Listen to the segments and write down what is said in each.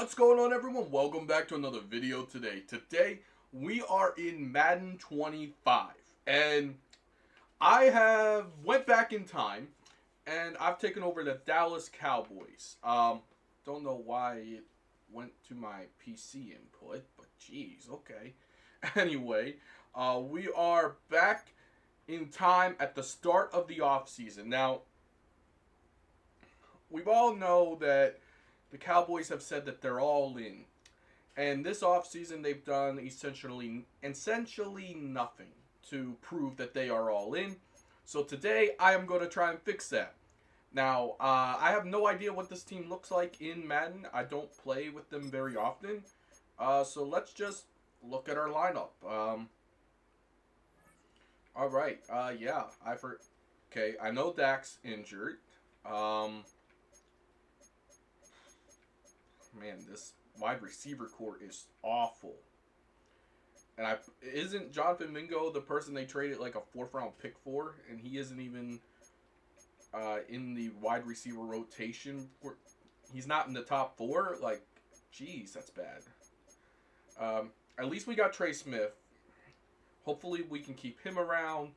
What's going on, everyone? Welcome back to another video today. Today we are in Madden 25 and I have went back in time and I've taken over the Dallas Cowboys. Don't know why it went to my PC input, but geez, okay. Anyway, we are back in time at the start of the offseason. Now, we all know that the Cowboys have said that they're all in. And this offseason they've done essentially nothing to prove that they are all in. So today I am going to try and fix that. Now, I have no idea what this team looks like in Madden. I don't play with them very often. So let's just look at our lineup. All right. Yeah. Okay, I know Dak's injured. Man, this wide receiver core is awful. And isn't Jonathan Mingo the person they traded like a fourth round pick for, and he isn't even in the wide receiver rotation? He's not in the top four. Like, geez, that's bad. At least we got Trey Smith. Hopefully we can keep him around.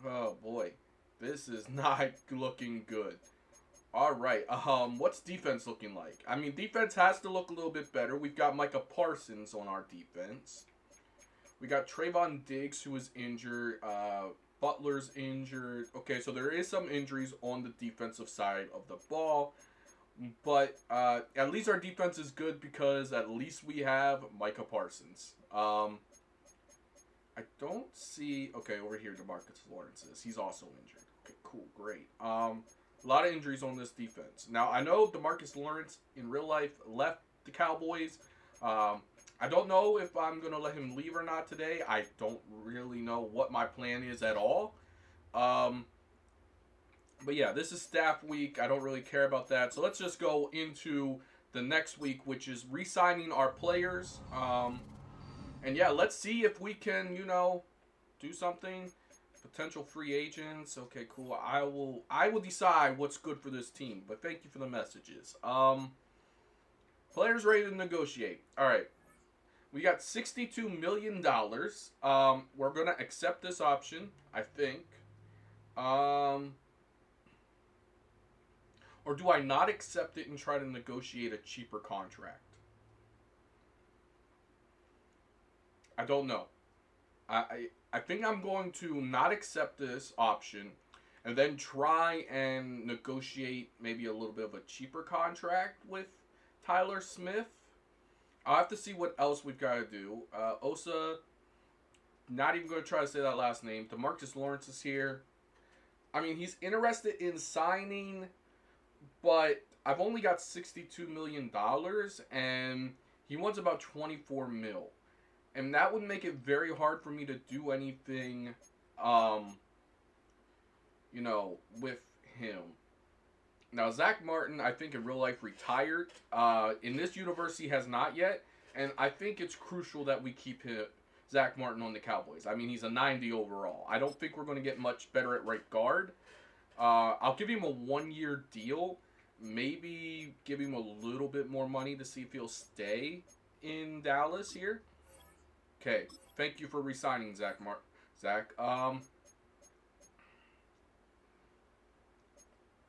Oh boy, this is not looking good. All right. What's defense looking like? I mean, defense has to look a little bit better. We've got Micah Parsons on our defense. We got Trayvon Diggs, who is injured. Butler's injured. Okay, so there is some injuries on the defensive side of the ball. But at least our defense is good because at least we have Micah Parsons. I don't see... Okay, over here, DeMarcus Lawrence is. He's also injured. Okay, cool, great. A lot of injuries on this defense. Now, I know DeMarcus Lawrence in real life left the Cowboys. I don't know if I'm going to let him leave or not today. I don't really know what my plan is at all. But yeah, this is staff week. I don't really care about that. So let's just go into the next week, which is re-signing our players. And yeah, let's see if we can, do something. Potential free agents. Okay, cool. I will decide what's good for this team. But thank you for the messages. Players ready to negotiate. All right. We got $62 million. We're going to accept this option, I think. Or do I not accept it and try to negotiate a cheaper contract? I don't know. I think I'm going to not accept this option and then try and negotiate maybe a little bit of a cheaper contract with Tyler Smith. I'll have to see what else we've got to do. Osa, not even going to try to say that last name. DeMarcus Lawrence is here. I mean, he's interested in signing, but I've only got $62 million, and he wants about $24 million. And that would make it very hard for me to do anything, with him. Now, Zach Martin, I think in real life retired. In this universe, he has not yet. And I think it's crucial that we keep Zach Martin on the Cowboys. I mean, he's a 90 overall. I don't think we're going to get much better at right guard. I'll give him a 1-year deal. Maybe give him a little bit more money to see if he'll stay in Dallas here. Okay, thank you for re-signing Zach.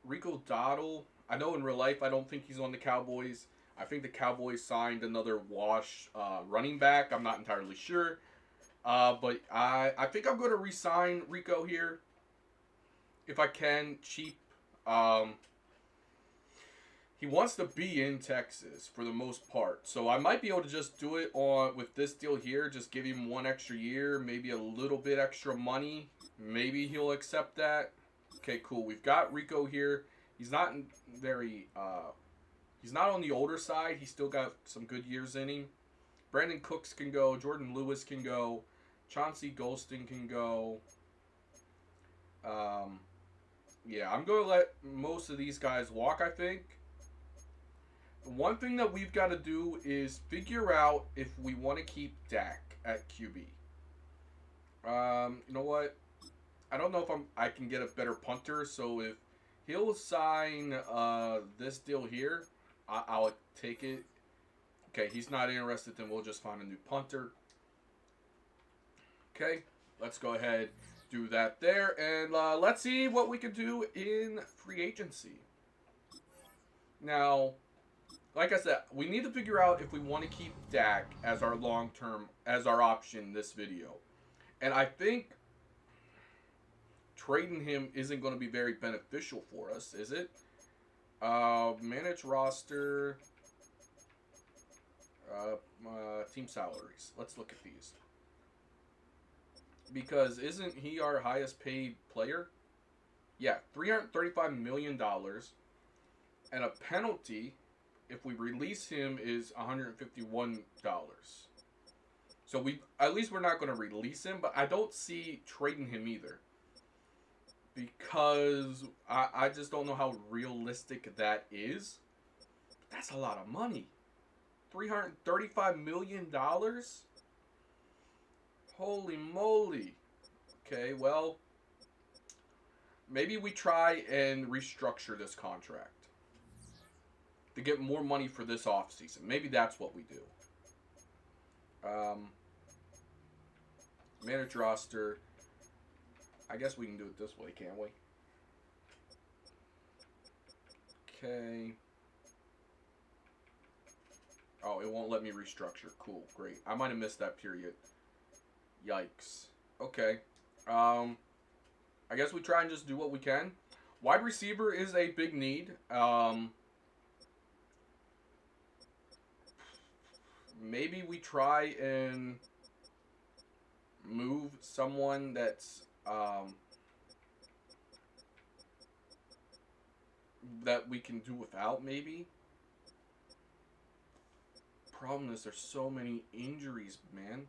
Rico Dowdle. I know in real life I don't think he's on the Cowboys. I think the Cowboys signed another wash running back. I'm not entirely sure. But I think I'm going to re-sign Rico here. If I can, cheap. He wants to be in Texas for the most part. So I might be able to just do it with this deal here. Just give him 1 extra year. Maybe a little bit extra money. Maybe he'll accept that. Okay, cool. We've got Rico here. He's not he's not on the older side. He's still got some good years in him. Brandon Cooks can go. Jordan Lewis can go. Chauncey Golston can go. Yeah, I'm going to let most of these guys walk, I think. One thing that we've got to do is figure out if we want to keep Dak at QB. You know what? I don't know if I can get a better punter, so if he'll sign this deal here, I'll take it. Okay, he's not interested, then we'll just find a new punter. Okay, let's go ahead, do that there, and let's see what we can do in free agency. Now, like I said, we need to figure out if we want to keep Dak as our long-term, as our option this video. And I think trading him isn't going to be very beneficial for us, is it? Manage roster, team salaries. Let's look at these. Because isn't he our highest paid player? Yeah, $335 million. And a penalty, if we release him, is $151. So at least we're not going to release him, but I don't see trading him either. Because I just don't know how realistic that is. But that's a lot of money. $335 million? Holy moly. Okay, well, maybe we try and restructure this contract to get more money for this offseason. Maybe that's what we do. Manage roster. I guess we can do it this way, can't we? Okay. Oh, it won't let me restructure. Cool, great. I might have missed that period. Yikes. Okay. I guess we try and just do what we can. Wide receiver is a big need. Maybe we try and move someone that's that we can do without, maybe. Problem is there's so many injuries, man.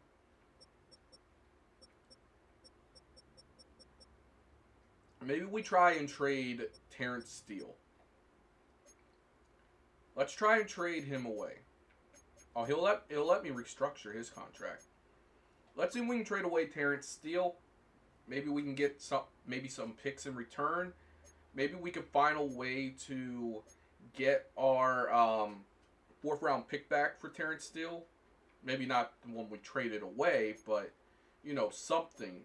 Maybe we try and trade Terrence Steele. Let's try and trade him away. Oh, he'll let me restructure his contract. Let's see if we can trade away Terrence Steele. Maybe we can get some picks in return. Maybe we can find a way to get our fourth round pick back for Terrence Steele. Maybe not the one we traded away, but you know, something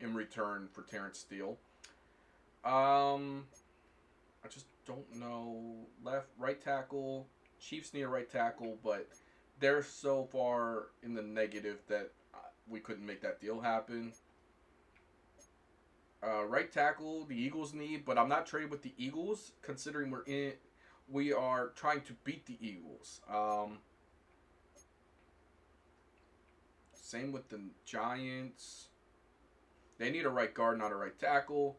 in return for Terrence Steele. I just don't know. Right tackle. Chiefs need a right tackle, but they're so far in the negative that we couldn't make that deal happen. Right tackle, the Eagles need, but I'm not trading with the Eagles, considering we are trying to beat the Eagles. Same with the Giants. They need a right guard, not a right tackle.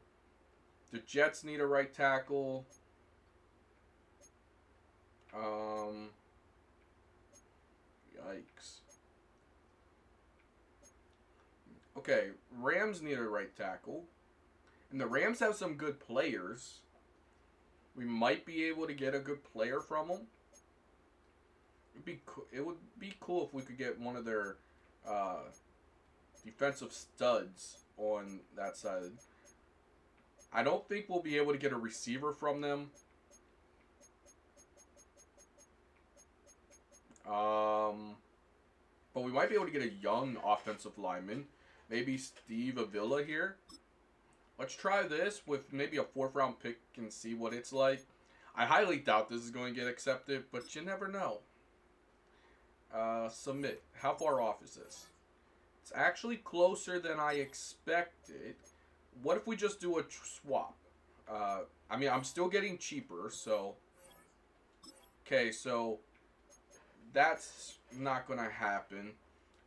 The Jets need a right tackle. Yikes. Okay, Rams need a right tackle. And the Rams have some good players. We might be able to get a good player from them. It would be cool if we could get one of their defensive studs on that side. I don't think we'll be able to get a receiver from them. But we might be able to get a young offensive lineman. Maybe Steve Avila here. Let's try this with maybe a fourth round pick and see what it's like. I highly doubt this is going to get accepted, but you never know. Submit. How far off is this? It's actually closer than I expected. What if we just do a swap? I mean, I'm still getting cheaper, so... Okay, so... That's not going to happen.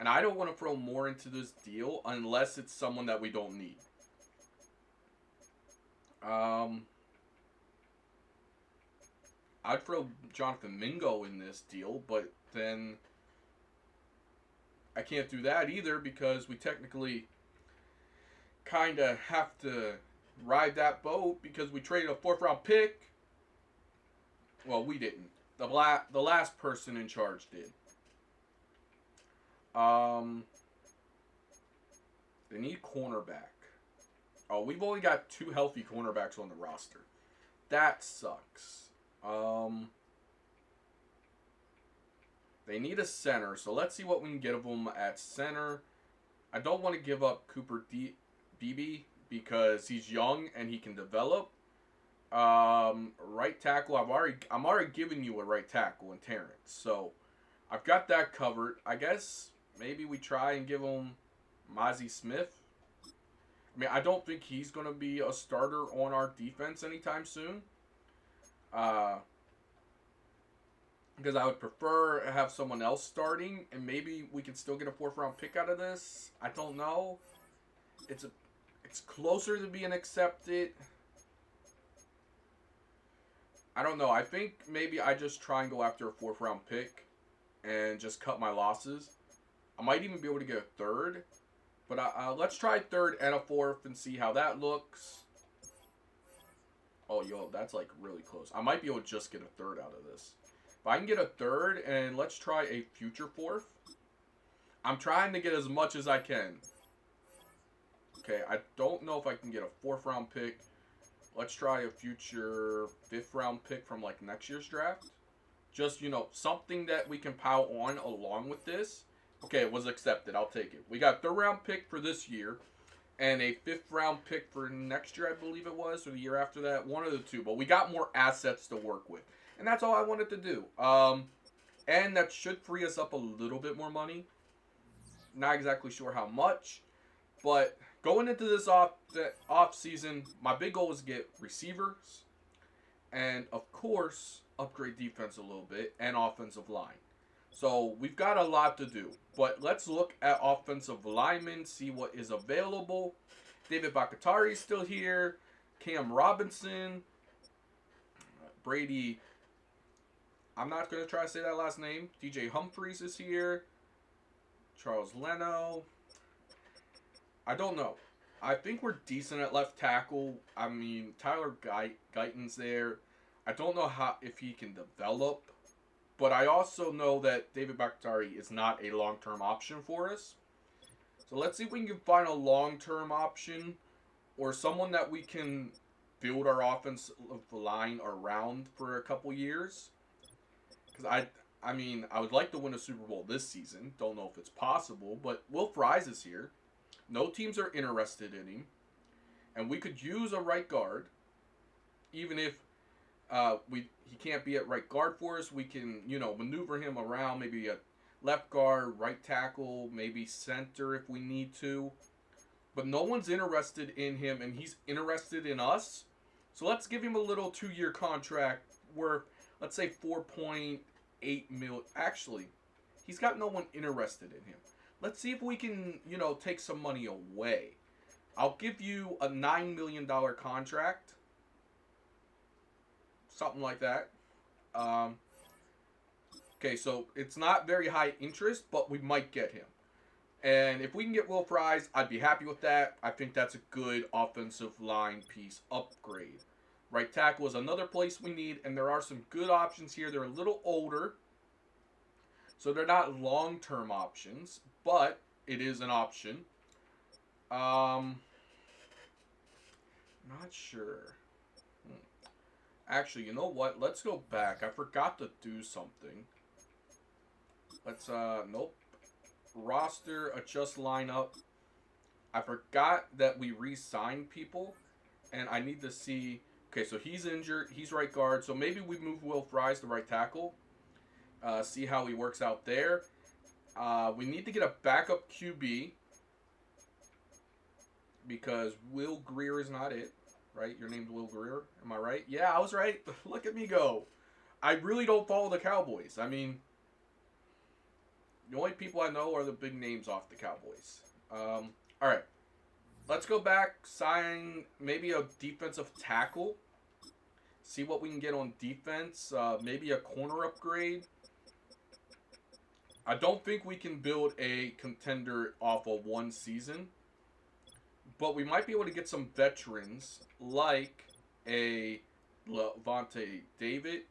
And I don't want to throw more into this deal unless it's someone that we don't need. I'd throw Jonathan Mingo in this deal, but then I can't do that either because we technically kind of have to ride that boat because we traded a fourth round pick. Well, we didn't. The last person in charge did. They need cornerback. Oh, we've only got 2 healthy cornerbacks on the roster. That sucks. They need a center, so let's see what we can get of them at center. I don't want to give up Cooper Beebe because he's young and he can develop. Right tackle, I'm already giving you a right tackle in Terrence, so I've got that covered. I guess maybe we try and give him Mozzie Smith. I mean, I don't think he's going to be a starter on our defense anytime soon. Because I would prefer to have someone else starting, and maybe we can still get a 4th round pick out of this. I don't know. It's closer to being accepted. I don't know. I think maybe I just try and go after a 4th round pick and just cut my losses. I might even be able to get a 3rd. But let's try 3rd and a 4th and see how that looks. Oh, yo, that's like really close. I might be able to just get a 3rd out of this. If I can get a 3rd and let's try a future 4th. I'm trying to get as much as I can. Okay, I don't know if I can get a 4th round pick. Let's try a future 5th round pick from like next year's draft. Just, something that we can pile on along with this. Okay, it was accepted. I'll take it. We got 3rd round pick for this year and a 5th round pick for next year, I believe it was, or the year after that. One of the two. But we got more assets to work with. And that's all I wanted to do. And that should free us up a little bit more money. Not exactly sure how much. But going into this off season, my big goal is to get receivers. And, of course, upgrade defense a little bit and offensive line. So we've got a lot to do. But let's look at offensive linemen, see what is available. David Bakatari is still here. Cam Robinson. Brady. I'm not going to try to say that last name. DJ Humphries is here. Charles Leno. I don't know. I think we're decent at left tackle. I mean, Tyler Guyton's there. I don't know if he can develop. But I also know that David Bakatari is not a long-term option for us. So let's see if we can find a long-term option or someone that we can build our offensive line around for a couple years. Because I mean, I would like to win a Super Bowl this season. Don't know if it's possible, but Will Fries is here. No teams are interested in him. And we could use a right guard. Even if he can't be at right guard for us, we can, maneuver him around. Maybe a left guard, right tackle, maybe center if we need to. But no one's interested in him, and he's interested in us. So let's give him a little 2-year contract worth, let's say, $4.8 million. Actually, he's got no one interested in him. Let's see if we can, take some money away. I'll give you a $9 million contract. Something like that. Okay, so it's not very high interest, but we might get him. And if we can get Will Fries, I'd be happy with that. I think that's a good offensive line piece upgrade. Right tackle is another place we need, and there are some good options here. They're a little older, so they're not long-term options, but it is an option. Not sure. Actually, you know what? Let's go back. I forgot to do something. Let's, nope. Roster, adjust lineup. I forgot that we re-signed people, and I need to see. Okay, so he's injured. He's right guard. So maybe we move Will Fries to right tackle. See how he works out there. We need to get a backup QB because Will Greer is not it. Right? Your name's Will Greer. Am I right? Yeah, I was right. Look at me go. I really don't follow the Cowboys. I mean, the only people I know are the big names off the Cowboys. All right. Let's go back, sign maybe a defensive tackle. See what we can get on defense. Maybe a corner upgrade. I don't think we can build a contender off of one season. But we might be able to get some veterans like a Levante David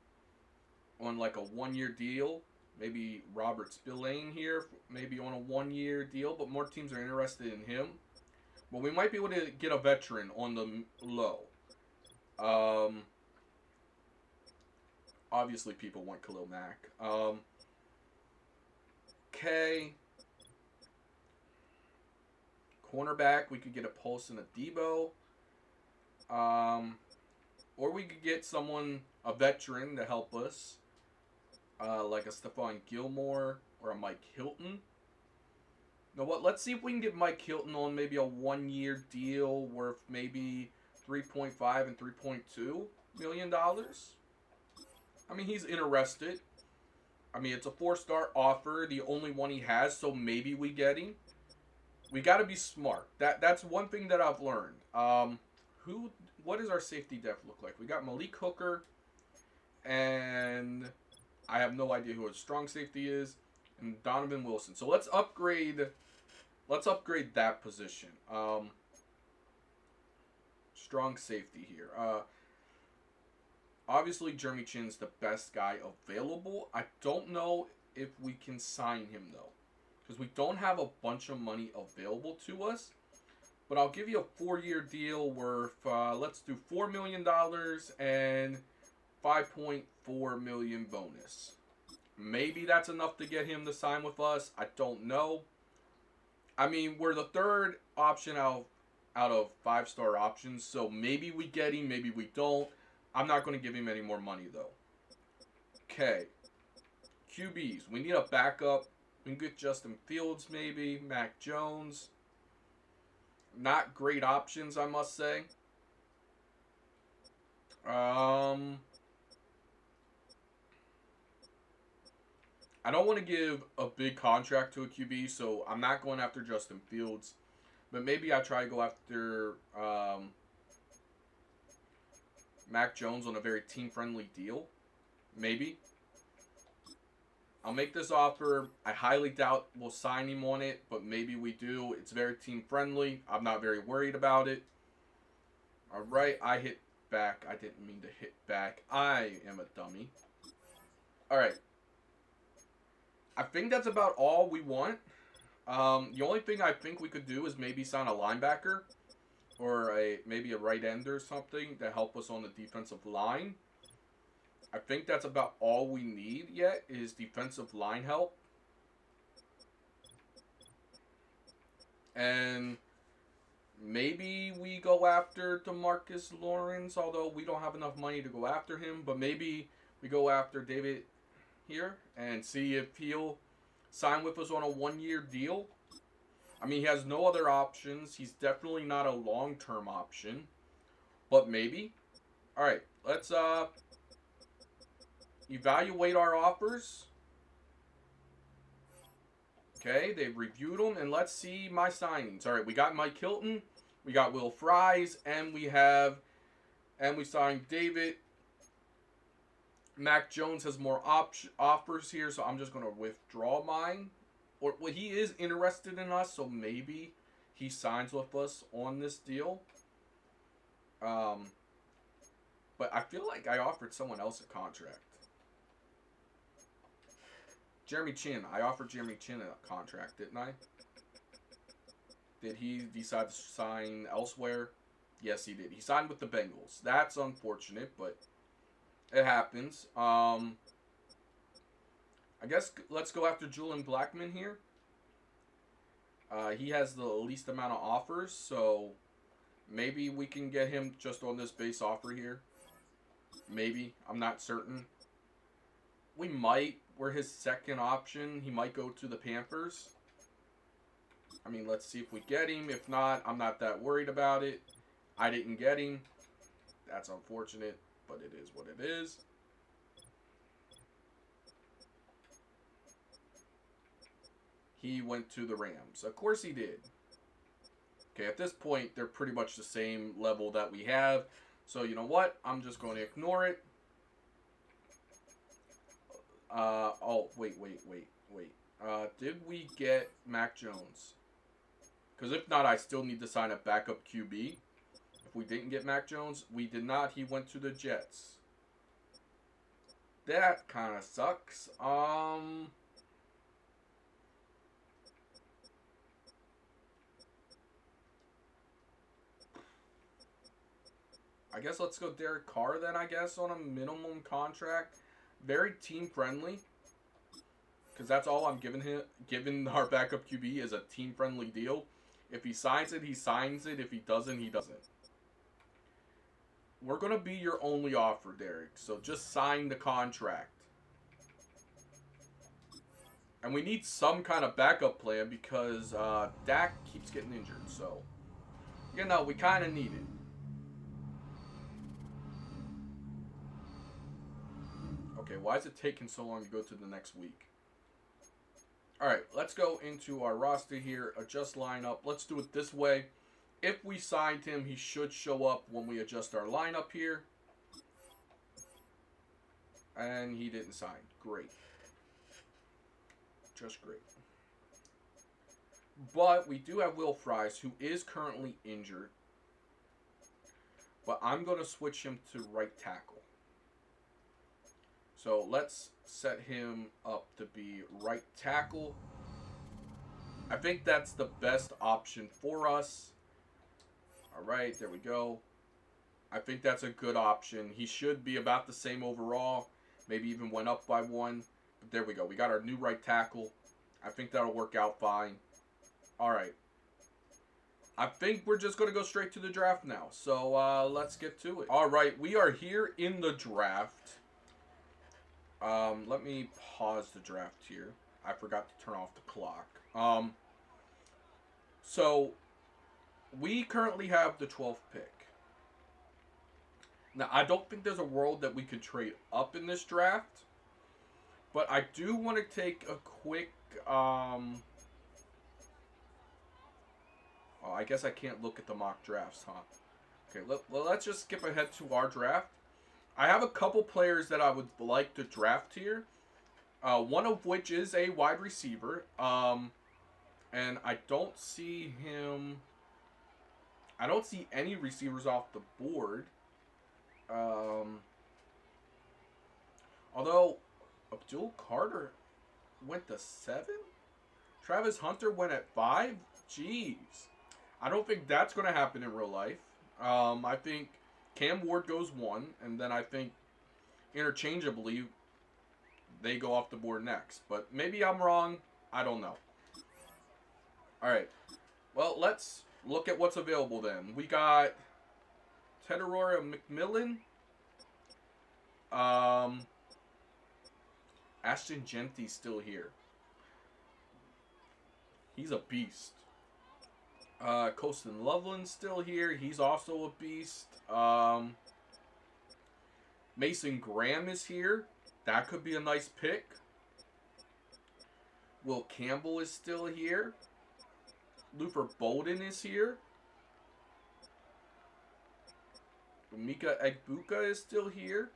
on like a 1-year deal. Maybe Robert Spillane here, maybe on a 1-year deal. But more teams are interested in him. But we might be able to get a veteran on the low. Obviously, people want Khalil Mack. okay. Cornerback, we could get a Pulse and a Debo. Or we could get someone, a veteran, to help us. Like a Stephon Gilmore or a Mike Hilton. You know what? Let's see if we can get Mike Hilton on maybe a 1-year deal worth maybe $3.5 and $3.2 million. I mean, he's interested. I mean, it's a 4-star offer, the only one he has, so maybe we get him. We got to be smart. That's one thing that I've learned. What does our safety depth look like? We got Malik Hooker, and I have no idea who his strong safety is, and Donovan Wilson. So let's upgrade that position. Strong safety here. Obviously, Jeremy Chin's the best guy available. I don't know if we can sign him, though, because we don't have a bunch of money available to us. But I'll give you a 4-year deal worth, let's do $4 million and $5.4 million bonus. Maybe that's enough to get him to sign with us. I don't know. I mean, we're the third option out of 5-star options, so maybe we get him, maybe we don't. I'm not going to give him any more money, though. Okay. QBs. We need a backup. We can get Justin Fields, maybe. Mac Jones. Not great options, I must say. I don't want to give a big contract to a QB, so I'm not going after Justin Fields. But maybe I try to go after Mac Jones on a very team-friendly deal. Maybe. I'll make this offer. I highly doubt we'll sign him on it, but maybe we do. It's very team-friendly. I'm not very worried about it. All right, I hit back. I didn't mean to hit back. I am a dummy. All right. I think that's about all we want. The only thing I think we could do is maybe sign a linebacker or maybe a right end or something to help us on the defensive line. I think that's about all we need yet is defensive line help. And maybe we go after DeMarcus Lawrence, although we don't have enough money to go after him. But maybe we go after David here and see if he'll sign with us on a 1-year deal. I mean, he has no other options. He's definitely not a long-term option. But maybe. All right, let's evaluate our offers. Okay, they've reviewed them, and let's see my signings. All right, we got Mike Hilton, we got Will Fries, and we signed David. Mac Jones has more offers here, so I'm just going to withdraw mine. Or well, he is interested in us, so maybe he signs with us on this deal. But I feel like I offered someone else a contract. Jeremy Chin. I offered Jeremy Chin a contract, didn't I? Did he decide to sign elsewhere? Yes, he did. He signed with the Bengals. That's unfortunate, but it happens. I guess let's go after Julian Blackmon here. He has the least amount of offers, so maybe we can get him just on this base offer here. Maybe. I'm not certain. We might. We're his second option. He might go to the Panthers. I mean, let's see if we get him. If not, I'm not that worried about it. I didn't get him. That's unfortunate, but it is what it is. He went to the Rams. Of course he did. Okay, at this point, they're pretty much the same level that we have. So, you know what? I'm just going to ignore it. Wait. Did we get Mac Jones? Because if not, I still need to sign a backup QB. If we didn't get Mac Jones, we did not. He went to the Jets. That kind of sucks. I guess let's go Derek Carr then, I guess, on a minimum contract. Very team friendly. because that's all I'm giving him. Giving our backup QB is a team-friendly deal. If he signs it, he signs it. If he doesn't, he doesn't. We're going to be your only offer, Derek. So just sign the contract. And we need some kind of backup plan because Dak keeps getting injured. So, you know, we kind of need it. Okay, why is it taking so long to go to the next week? Alright, let's go into our roster here. Adjust lineup. Let's do it this way. If we signed him, he should show up when we adjust our lineup here. And he didn't sign. Great. Just great. But we do have Will Fries, who is currently injured. But I'm going to switch him to right tackle. So let's set him up to be right tackle. I think that's the best option for us. All right, there we go. I think that's a good option. He should be about the same overall. Maybe even went up by one. But there we go. We got our new right tackle. I think that'll work out fine. All right. I think we're just going to go straight to the draft now. So let's get to it. All right, we are here in the draft. Let me pause the draft here. I forgot to turn off the clock. So we currently have the 12th pick. Now, I don't think there's a world that we could trade up in this draft. But I do want to take a quick... Oh, I guess I can't look at the mock drafts, huh? Okay, let's just skip ahead to our draft. I have a couple players that I would like to draft here. One of which is a wide receiver. And I don't see him... I don't see any receivers off the board. Although Abdul Carter went to 7? Travis Hunter went at 5? Jeez. I don't think that's going to happen in real life. I think Cam Ward goes 1, and then I think interchangeably they go off the board next. But maybe I'm wrong. I don't know. All right. Well, let's look at what's available then. We got Teodoro McMillan. Ashton Genty's still here. He's a beast. Colston Loveland's still here. He's also a beast. Mason Graham is here. That could be a nice pick. Will Campbell is still here. Luther Bolden is here. Mika Egbuka is still here.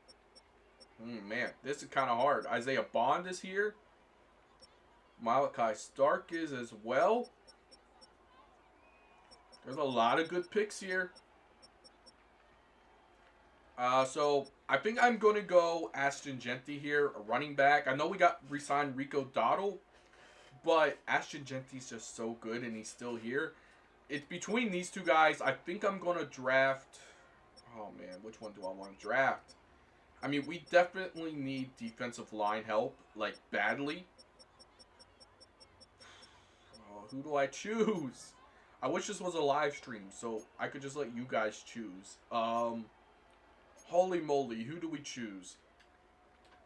Man, this is kind of hard. Isaiah Bond is here. Malachi Stark is as well. There's a lot of good picks here. So I think I'm going to go Ashton Genty here, a running back. I know we got re-signed Rico Dowdle, but Ashton Genty's just so good and he's still here. It's between these two guys. I think I'm going to draft... Oh, man, which one do I want to draft? I mean, we definitely need defensive line help, like, badly. Oh, who do I choose? I wish this was a live stream, so I could just let you guys choose. Holy moly, who do we choose?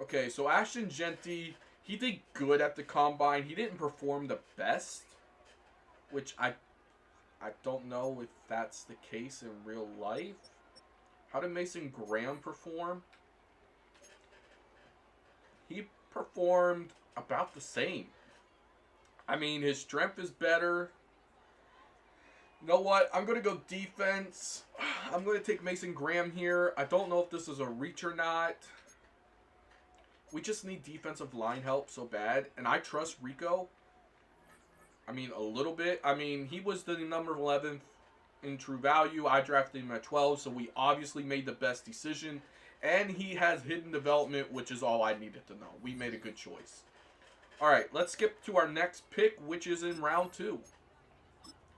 Okay, so Ashton Genty, he did good at the combine. He didn't perform the best, which I don't know if that's the case in real life. How did Mason Graham perform? He performed about the same. I mean, his strength is better. You know what? I'm going to go defense. I'm going to take Mason Graham here. I don't know if this is a reach or not. We just need defensive line help so bad. And I trust Rico. I mean, a little bit. I mean, he was the number 11th in true value. I drafted him at 12, so we obviously made the best decision. And he has hidden development, which is all I needed to know. We made a good choice. All right, let's skip to our next pick, which is in round 2.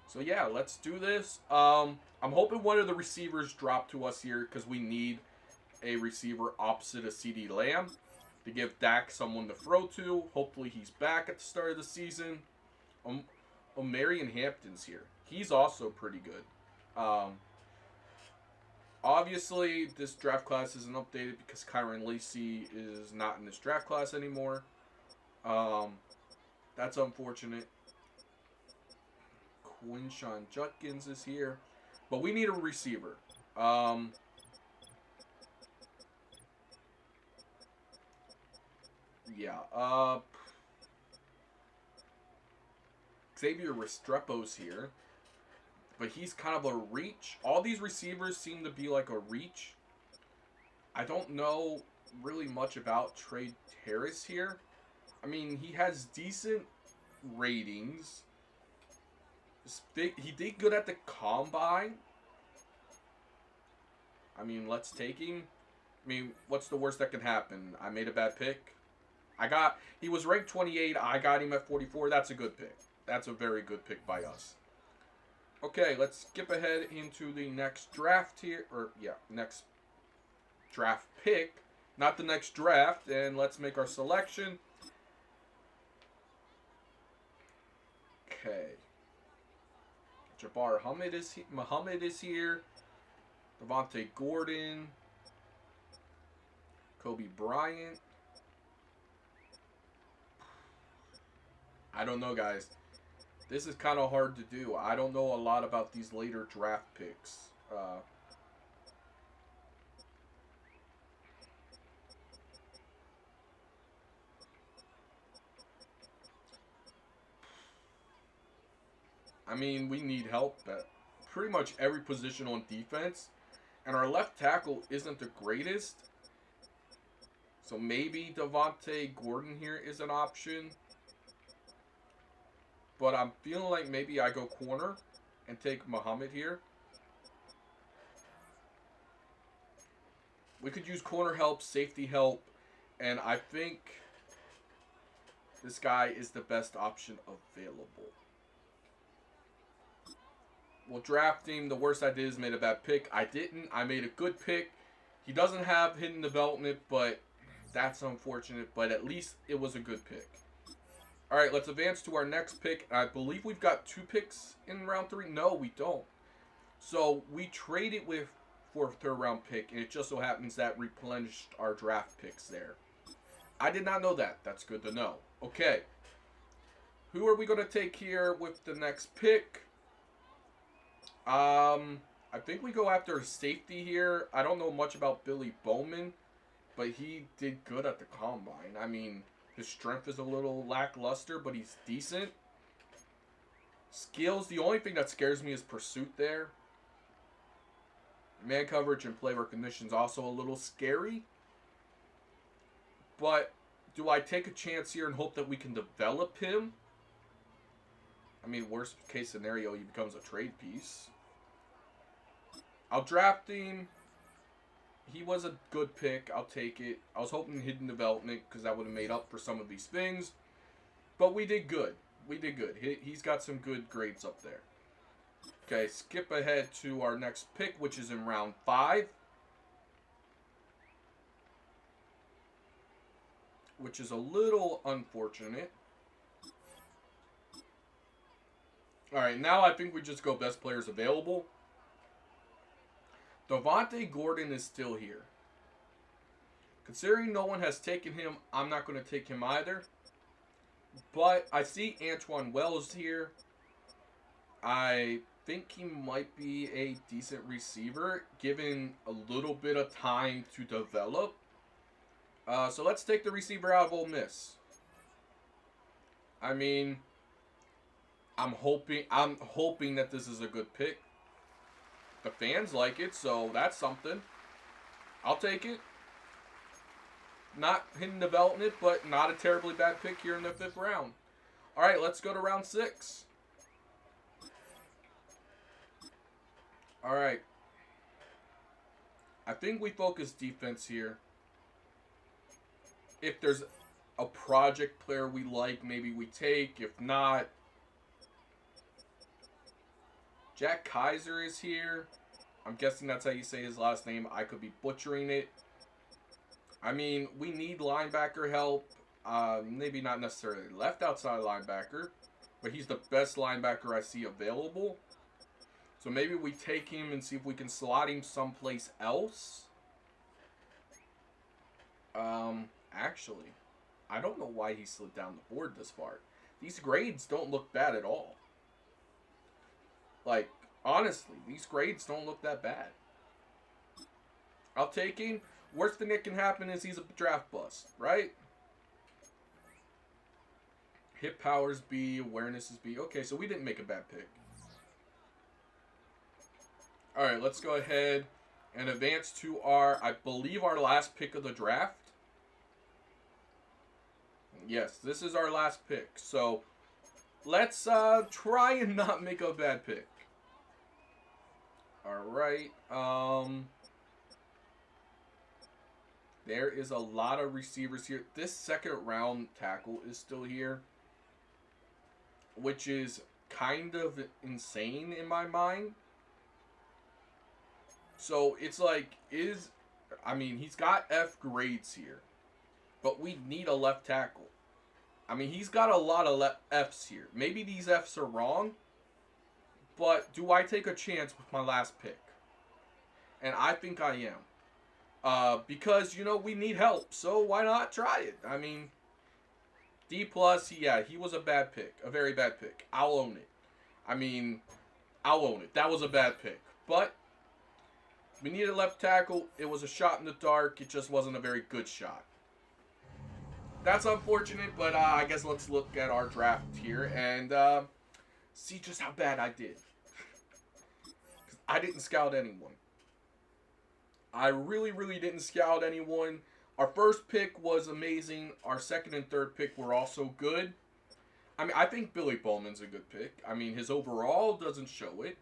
So, yeah, let's do this. I'm hoping one of the receivers drop to us here because we need a receiver opposite of CeeDee Lamb. to give Dak someone to throw to. Hopefully he's back at the start of the season. Marion Hampton's here. He's also pretty good. Obviously, this draft class isn't updated because Kyron Lacey is not in this draft class anymore. That's unfortunate. Quinshawn Judkins is here. But we need a receiver. Yeah. Xavier Restrepo's here. But he's kind of a reach. All these receivers seem to be like a reach. I don't know really much about Trey Terrace here. I mean, he has decent ratings. He did good at the combine. I mean, let's take him. I mean, what's the worst that can happen? I made a bad pick. He was ranked 28. I got him at 44. That's a good pick. That's a very good pick by us. Okay, let's skip ahead into the next draft here. Next draft pick. Not the next draft. And let's make our selection. Okay. Jabbar Muhammad is here. Devontae Gordon. Kobe Bryant. I don't know, guys. This is kind of hard to do. I don't know a lot about these later draft picks. I mean, we need help at pretty much every position on defense. And our left tackle isn't the greatest. So maybe Devontae Gordon here is an option. But I'm feeling like maybe I go corner and take Muhammad here. We could use corner help, safety help, and I think this guy is the best option available. We'll draft him. The worst I did is made a bad pick. I didn't. I made a good pick. He doesn't have hidden development, but that's unfortunate. But at least it was a good pick. All right, let's advance to our next pick. I believe we've got 2 picks in round 3. No, we don't. So we traded for a 3rd round pick, and it just so happens that replenished our draft picks there. I did not know that. That's good to know. Okay. Who are we going to take here with the next pick? I think we go after safety here. I don't know much about Billy Bowman, but he did good at the combine. I mean, his strength is a little lackluster, but he's decent. Skills, the only thing that scares me is pursuit there. Man coverage and play recognition is also a little scary. But do I take a chance here and hope that we can develop him? I mean, worst case scenario, he becomes a trade piece. I'll draft him. He was a good pick. I'll take it. I was hoping hidden development because that would have made up for some of these things. But we did good. We did good. He's got some good grades up there. Okay, skip ahead to our next pick, which is in round 5. Which is a little unfortunate. Alright, now I think we just go best players available. Devontae Gordon is still here. Considering no one has taken him, I'm not going to take him either. But I see Antoine Wells here. I think he might be a decent receiver, given a little bit of time to develop. So let's take the receiver out of Ole Miss. I mean, I'm hoping that this is a good pick. The fans like it, so that's something. I'll take it. Not hidden development, but not a terribly bad pick here in the 5th round. All right, let's go to round 6. All right. I think we focus defense here. If there's a project player we like, maybe we take. If not, Jack Kaiser is here. I'm guessing that's how you say his last name. I could be butchering it. I mean, we need linebacker help. Maybe not necessarily left outside linebacker, but he's the best linebacker I see available. So maybe we take him and see if we can slot him someplace else. Actually, I don't know why he slid down the board this far. These grades don't look bad at all. Like, honestly, these grades don't look that bad. I'll take him. Worst thing that can happen is he's a draft bust, right? Hit powers B, awareness is B. Okay, so we didn't make a bad pick. Alright, let's go ahead and advance to our, I believe, our last pick of the draft. Yes, this is our last pick. So, let's try and not make a bad pick. Alright, there is a lot of receivers here. This second round tackle is still here, which is kind of insane in my mind. So it's like, he's got F grades here, but we need a left tackle. I mean, he's got a lot of Fs here. Maybe these Fs are wrong, but do I take a chance with my last pick? And I think I am. Because, we need help, so why not try it? I mean, D+, yeah, he was a bad pick. A very bad pick. I'll own it. I'll own it. That was a bad pick. But we needed a left tackle. It was a shot in the dark. It just wasn't a very good shot. That's unfortunate, but I guess let's look at our draft here and see just how bad I did. I didn't scout anyone. I really, really didn't scout anyone. Our first pick was amazing. Our second and third pick were also good. I think Billy Bowman's a good pick. His overall doesn't show it.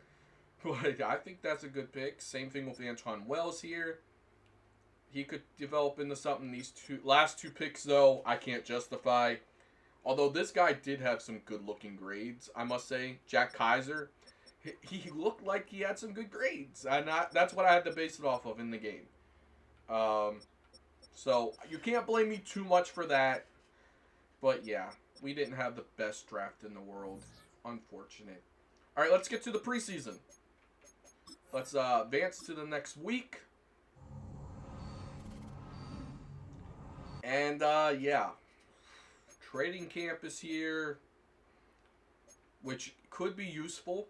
But I think that's a good pick. Same thing with Antoine Wells here. He could develop into something. These last two picks, though, I can't justify. Although this guy did have some good-looking grades, I must say. Jack Kaiser, he looked like he had some good grades. And that's what I had to base it off of in the game. So you can't blame me too much for that. But yeah, we didn't have the best draft in the world. Unfortunate. All right, let's get to the preseason. Let's advance to the next week. And, yeah. Trading camp is here, which could be useful.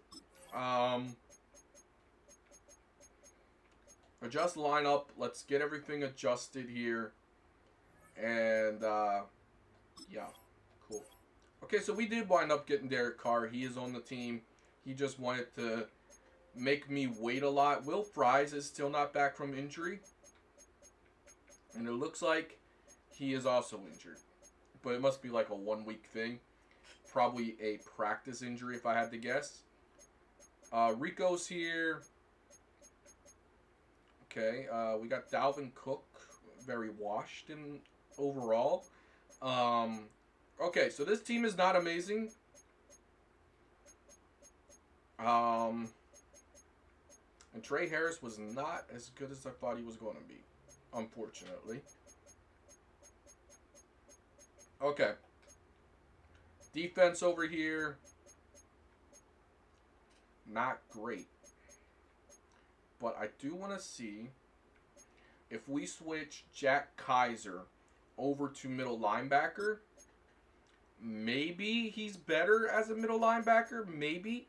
Adjust lineup. Let's get everything adjusted here. And, yeah. Cool. Okay, so we did wind up getting Derek Carr. He is on the team. He just wanted to make me wait a lot. Will Fries is still not back from injury. And it looks like he is also injured. But it must be like a 1 week thing. Probably a practice injury if I had to guess. Rico's here. Okay, we got Dalvin Cook. Very washed in overall. Okay, so this team is not amazing. And Trey Harris was not as good as I thought he was going to be, unfortunately. Okay. Defense over here. Not great. But I do want to see if we switch Jack Kaiser over to middle linebacker. Maybe he's better as a middle linebacker. Maybe.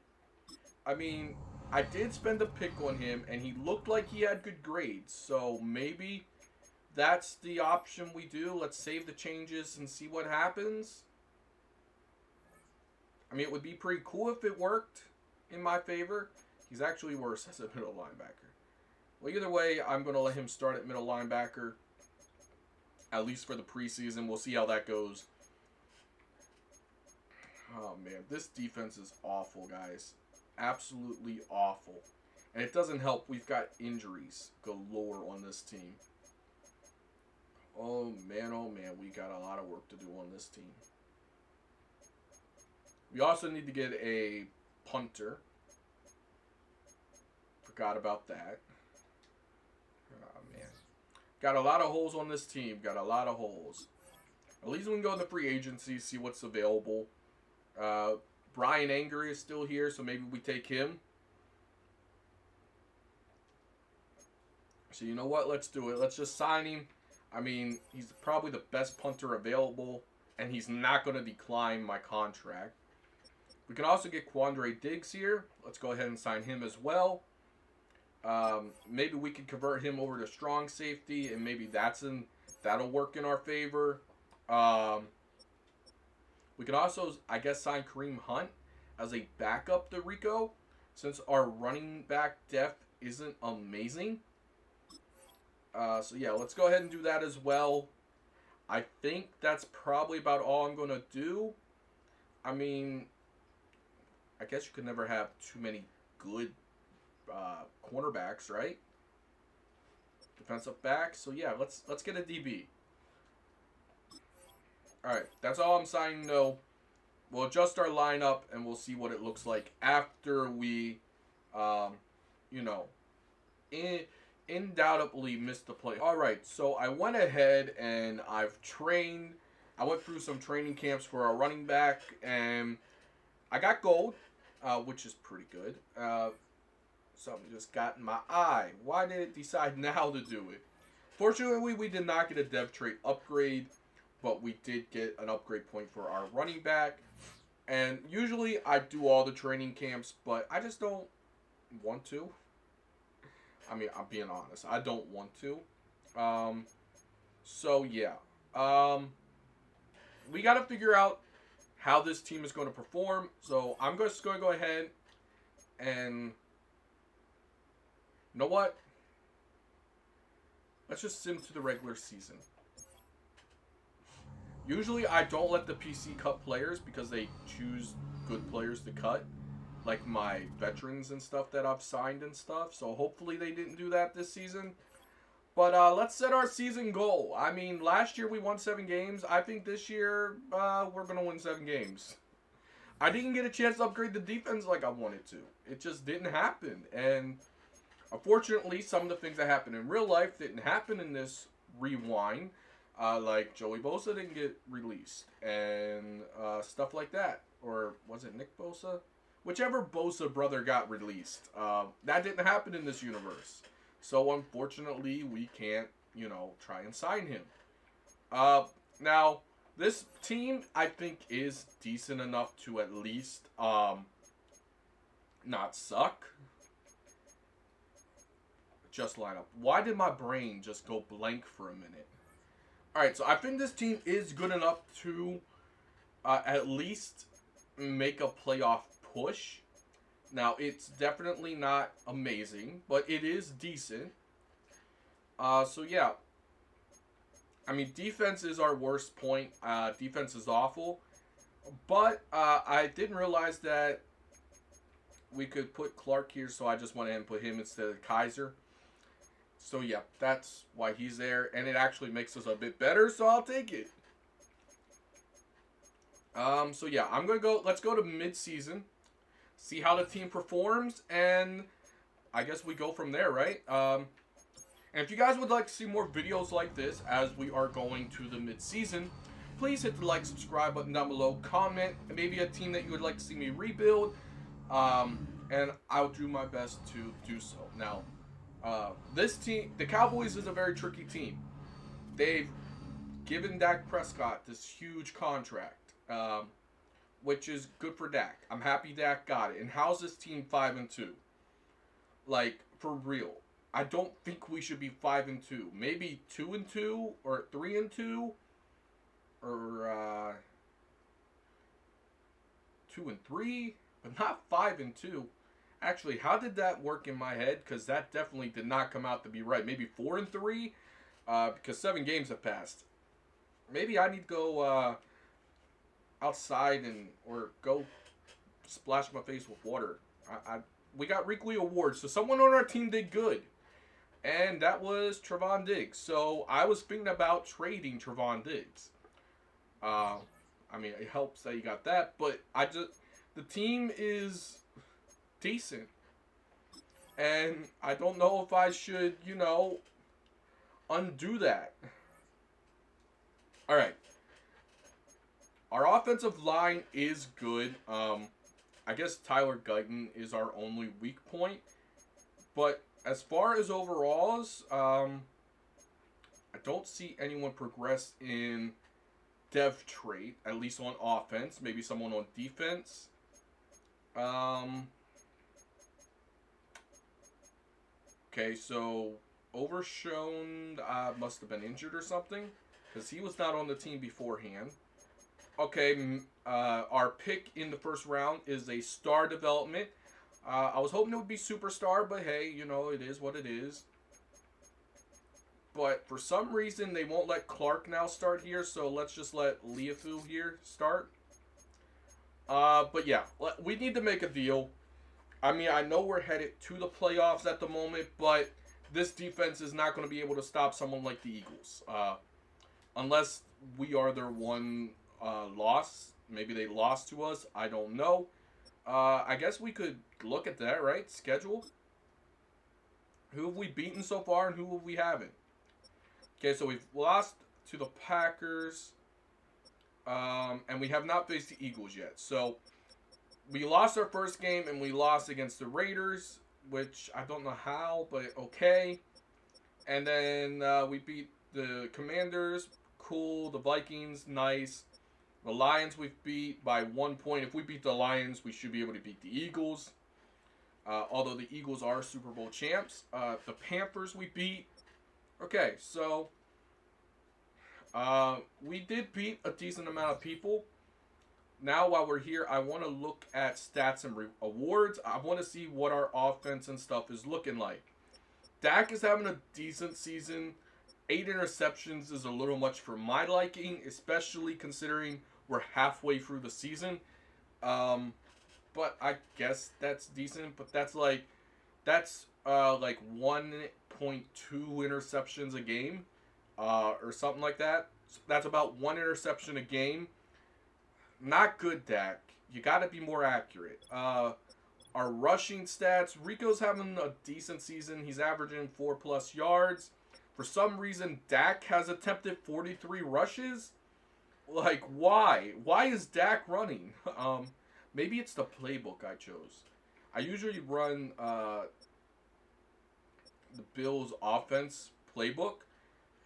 I did spend a pick on him, and he looked like he had good grades. So maybe that's the option we do. Let's save the changes and see what happens. It would be pretty cool if it worked in my favor. He's actually worse as a middle linebacker. Well, either way, I'm going to let him start at middle linebacker, at least for the preseason. We'll see how that goes. Oh, man. This defense is awful, guys. Absolutely awful. And it doesn't help. We've got injuries galore on this team. Oh, man, we got a lot of work to do on this team. We also need to get a punter. Forgot about that. Oh, man. Got a lot of holes on this team. Got a lot of holes. At least we can go in the free agency, see what's available. Uh, Brian Anger is still here, so maybe we take him. So you know what? Let's do it. Let's just sign him. I mean, he's probably the best punter available, and he's not going to decline my contract. We can also get Quandre Diggs here. Let's go ahead and sign him as well. Maybe we can convert him over to strong safety, and maybe that'll work in our favor. We can also, I guess, sign Kareem Hunt as a backup to Rico, since our running back depth isn't amazing. So yeah, let's go ahead and do that as well. I think that's probably about all I'm going to do. I mean, I guess you could never have too many good cornerbacks, right? Defensive backs. So yeah, let's get a DB. All right, that's all I'm signing though. We'll adjust our lineup and we'll see what it looks like after we, you know, undoubtedly missed the play. All right, so I went ahead and I've trained. I went through some training camps for our running back, and I got gold, which is pretty good. Something just got in my eye. Why did it decide now to do it? Fortunately, we did not get a dev trait upgrade, but we did get an upgrade point for our running back. And usually I do all the training camps, but I just don't want to. I mean, I'm being honest. I don't want to. So, yeah. We got to figure out how this team is going to perform. So, I'm just going to go ahead and... You know what? Let's just sim to the regular season. Usually, I don't let the PC cut players because they choose good players to cut. Like my veterans and stuff that I've signed and stuff. So hopefully they didn't do that this season. But let's set our season goal. I mean, last year we won 7 games. I think this year we're going to win 7 games. I didn't get a chance to upgrade the defense like I wanted to. It just didn't happen. And unfortunately, some of the things that happened in real life didn't happen in this rewind. Like Joey Bosa didn't get released. And stuff like that. Or was it Nick Bosa? Whichever Bosa brother got released. That didn't happen in this universe. So, unfortunately, we can't, you know, try and sign him. Now, this team, I think, is decent enough to at least not suck. Just line up. Why did my brain just go blank for a minute? Alright, so I think this team is good enough to at least make a playoff push. Now, it's definitely not amazing, but it is decent. So, yeah. I mean, defense is our worst point. Defense is awful. But I didn't realize that we could put Clark here, so I just went ahead and put him instead of Kaiser. So, yeah, that's why he's there. And it actually makes us a bit better, so I'll take it. So, yeah, I'm going to go. Let's go to mid-season. See how the team performs, and I guess we go from there, right? And if you guys would like to see more videos like this as we are going to the mid-season, please hit the like, subscribe button down below, comment, maybe a team that you would like to see me rebuild, and I'll do my best to do so. Now, this team, the Cowboys, is a very tricky team. They've given Dak Prescott this huge contract, which is good for Dak. I'm happy Dak got it. And how's this team 5-2? Like, for real. I don't think we should be 5-2. Maybe 2-2 or 3-2 or 2-3, but not 5-2. Actually, how did that work in my head? Because that definitely did not come out to be right. Maybe 4-3, because 7 games have passed. Maybe I need to go outside or go splash my face with water. We got weekly awards, so someone on our team did good, and that was Trevon Diggs. So I was thinking about trading Trevon Diggs. I mean, it helps that you got that, but the team is decent, and I don't know if I should, you know, undo that. All right. Our offensive line is good. I guess Tyler Guyton is our only weak point. But as far as overalls, I don't see anyone progress in dev trait, at least on offense. Maybe someone on defense. Okay, so Overshown must have been injured or something, because he was not on the team beforehand. Okay, our pick in the first round is a star development. I was hoping it would be superstar, but hey, it is what it is. But for some reason, they won't let Clark now start here, so let's just let Leafu here start. But yeah, we need to make a deal. I mean, I know we're headed to the playoffs at the moment, but this defense is not going to be able to stop someone like the Eagles. Unless we are their one loss. Maybe they lost to us. I don't know. I guess we could look at that, right? Schedule. Who have we beaten so far and who have we haven't? Okay, so we've lost to the Packers. And we have not faced the Eagles yet. So we lost our first game and we lost against the Raiders, which I don't know how, but okay. And then we beat the Commanders. Cool. The Vikings, nice. The Lions we beat by 1 point. If we beat the Lions, we should be able to beat the Eagles. Although the Eagles are Super Bowl champs. The Panthers we beat. Okay, so we did beat a decent amount of people. Now, while we're here, I want to look at stats and awards. I want to see what our offense and stuff is looking like. Dak is having a decent season. 8 interceptions is a little much for my liking, especially considering we're halfway through the season. But I guess that's decent. But that's like 1.2 interceptions a game, or something like that. So that's about 1 interception a game. Not good, Dak. You got to be more accurate. Our rushing stats, Rico's having a decent season. He's averaging 4+ yards. For some reason, Dak has attempted 43 rushes. Like, why? Why is Dak running? Maybe it's the playbook I chose. I usually run the Bills' offense playbook.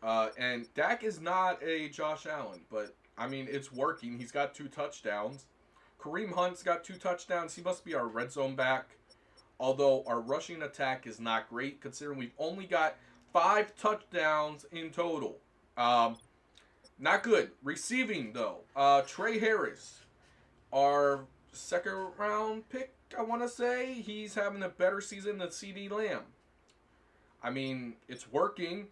And Dak is not a Josh Allen, but I mean, it's working. He's got 2 touchdowns. Kareem Hunt's got 2 touchdowns. He must be our red zone back. Although our rushing attack is not great, considering we've only got 5 touchdowns in total. Not good. Receiving, though. Trey Harris, our second round pick, I want to say. He's having a better season than CD Lamb. I mean, it's working.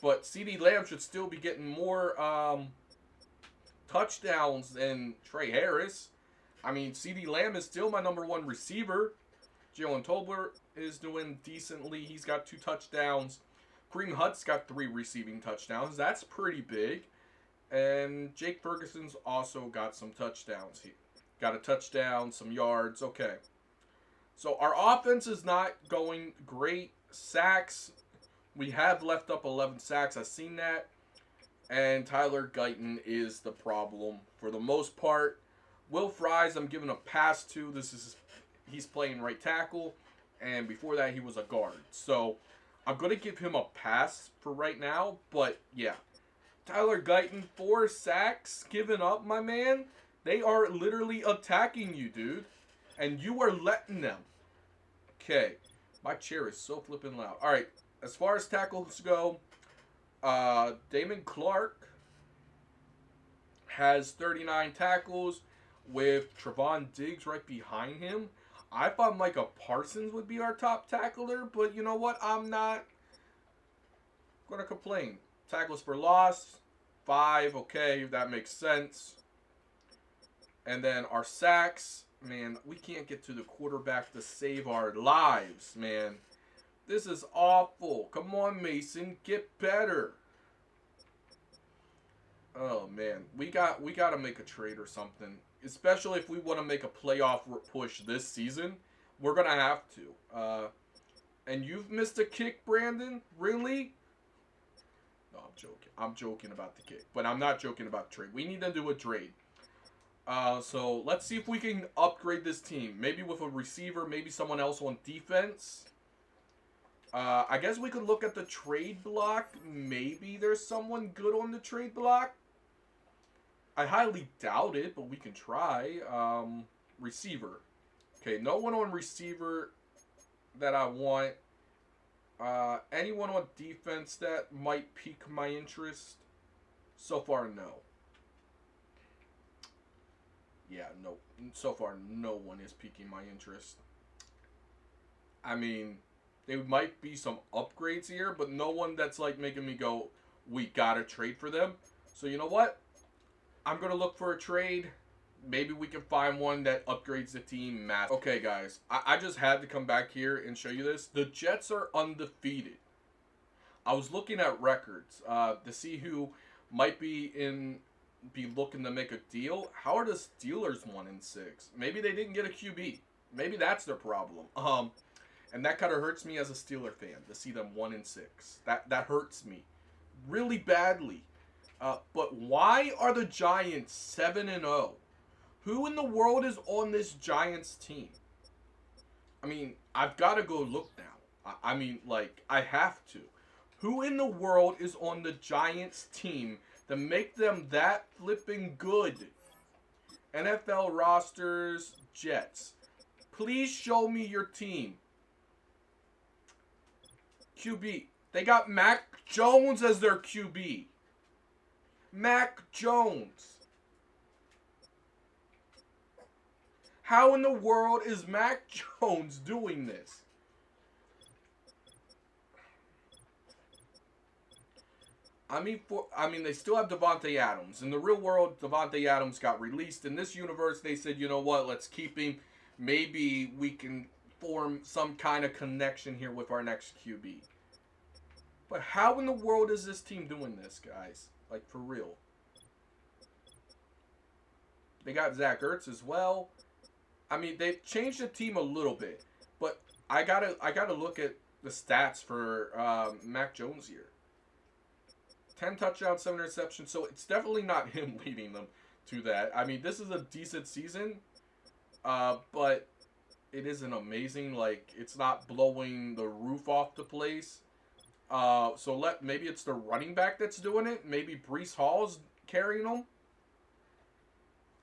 But CD Lamb should still be getting more touchdowns than Trey Harris. I mean, CD Lamb is still my number 1 receiver. Jalen Tolbert is doing decently. He's got 2 touchdowns. Kareem Hunt's got 3 receiving touchdowns. That's pretty big. And Jake Ferguson's also got some touchdowns. He got a touchdown, some yards. Okay. So our offense is not going great. Sacks. We have left up 11 sacks. I've seen that. And Tyler Guyton is the problem for the most part. Will Fries, I'm giving a pass to. He's playing right tackle. And before that, he was a guard. So I'm going to give him a pass for right now. But yeah. Tyler Guyton, 4 sacks given up, my man. They are literally attacking you, dude. And you are letting them. Okay. My chair is so flipping loud. All right. As far as tackles go, Damon Clark has 39 tackles with Trevon Diggs right behind him. I thought Micah Parsons would be our top tackler, but you know what? I'm not going to complain. Tackles for loss, 5. Okay, that makes sense. And then our sacks, man, we can't get to the quarterback to save our lives, man. This is awful. Come on, Mason. Get better. Oh, man. We got to make a trade or something. Especially if we want to make a playoff push this season. We're going to have to. And you've missed a kick, Brandon? Really? No, I'm joking. I'm joking about the kick. But I'm not joking about the trade. We need to do a trade. So let's see if we can upgrade this team. Maybe with a receiver, maybe someone else on defense. I guess we could look at the trade block. Maybe there's someone good on the trade block. I highly doubt it, but we can try. Receiver. Okay, no one on receiver that I want. Anyone on defense that might pique my interest? So far, no. Yeah, no. So far, no one is piquing my interest. I mean, there might be some upgrades here, but no one that's like making me go, we gotta trade for them. So you know what? I'm gonna look for a trade. Maybe we can find one that upgrades the team massively. Okay, guys, I just had to come back here and show you this. The Jets are undefeated. I was looking at records to see who might be looking to make a deal. How are the Steelers 1-6? Maybe they didn't get a QB. Maybe that's their problem. And that kind of hurts me as a Steeler fan to see them 1-6. That hurts me really badly. But why are the Giants 7-0? Who in the world is on this Giants team? I mean, I've got to go look now. I mean, like, I have to. Who in the world is on the Giants team to make them that flipping good? NFL rosters, Jets. Please show me your team. QB. They got Mac Jones as their QB. Mac Jones. How in the world is Mac Jones doing this? I mean, they still have Devontae Adams. In the real world, Devontae Adams got released. In this universe, they said, you know what, let's keep him. Maybe we can form some kind of connection here with our next QB. But how in the world is this team doing this, guys? Like, for real. They got Zach Ertz as well. I mean, they've changed the team a little bit, but I gotta look at the stats for Mac Jones here. 10 touchdowns, 7 interceptions, so it's definitely not him leading them to that. I mean, this is a decent season, but it isn't amazing. Like, it's not blowing the roof off the place. So maybe it's the running back that's doing it. Maybe Breece Hall's carrying them.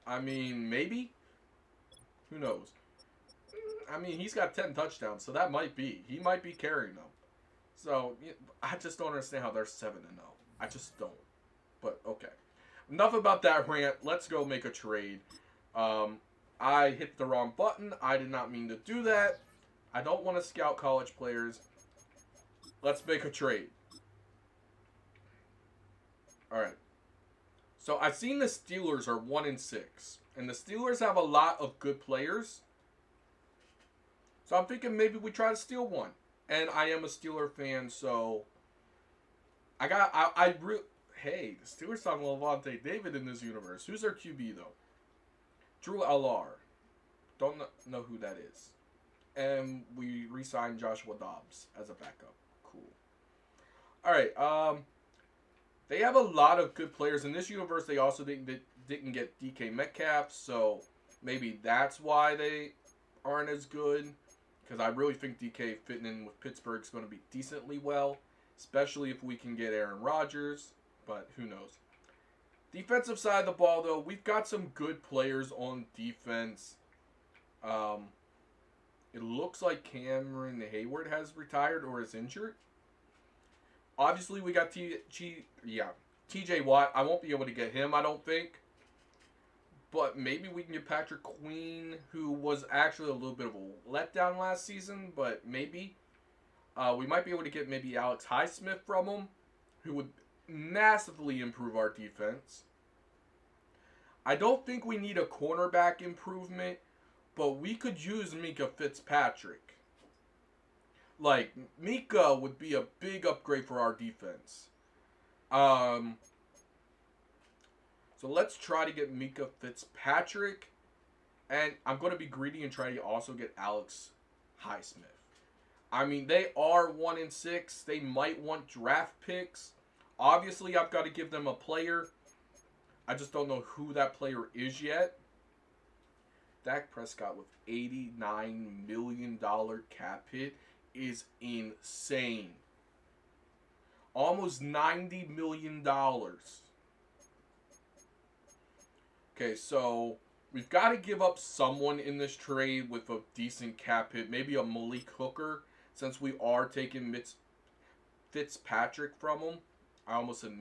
I mean, maybe. Who knows? I mean, he's got 10 touchdowns, so that might be. He might be carrying them. So, I just don't understand how they're 7-0. I just don't. But, okay. Enough about that rant. Let's go make a trade. I hit the wrong button. I did not mean to do that. I don't want to scout college players. Let's make a trade. Alright. So, I've seen the Steelers are 1-6. And the Steelers have a lot of good players. So I'm thinking maybe we try to steal one. And I am a Steeler fan, so hey, the Steelers talking Levante David in this universe. Who's their QB though? Drew Allar. Don't know who that is. And we re-signed Joshua Dobbs as a backup. Cool. All right. They have a lot of good players in this universe. They also didn't get DK Metcalf, so maybe that's why they aren't as good. Because I really think DK fitting in with Pittsburgh is going to be decently well, especially if we can get Aaron Rodgers. But who knows? Defensive side of the ball, though, we've got some good players on defense. It looks like Cameron Hayward has retired or is injured. Obviously, we got TJ Watt. I won't be able to get him, I don't think. But maybe we can get Patrick Queen, who was actually a little bit of a letdown last season, but maybe. We might be able to get maybe Alex Highsmith from him, who would massively improve our defense. I don't think we need a cornerback improvement, but we could use Mika Fitzpatrick. Like, Mika would be a big upgrade for our defense. So let's try to get Mika Fitzpatrick. And I'm going to be greedy and try to also get Alex Highsmith. I mean, they are 1-6. They might want draft picks. Obviously, I've got to give them a player. I just don't know who that player is yet. Dak Prescott with $89 million cap hit is insane. Almost $90 million. Okay, so we've got to give up someone in this trade with a decent cap hit. Maybe a Malik Hooker, since we are taking Fitzpatrick from him. I almost said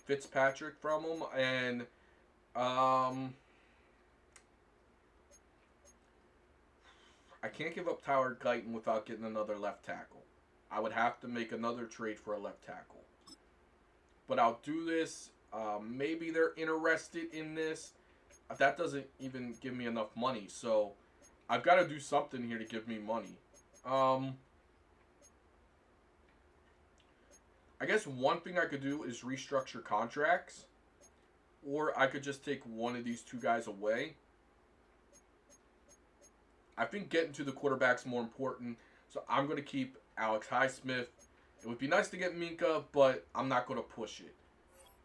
Fitzpatrick from him. And, I can't give up Tyler Guyton without getting another left tackle. I would have to make another trade for a left tackle. But I'll do this. Maybe they're interested in this. That doesn't even give me enough money. So I've got to do something here to give me money. I guess one thing I could do is restructure contracts. Or I could just take one of these two guys away. I think getting to the quarterback's more important. So I'm going to keep Alex Highsmith. It would be nice to get Minka, but I'm not going to push it.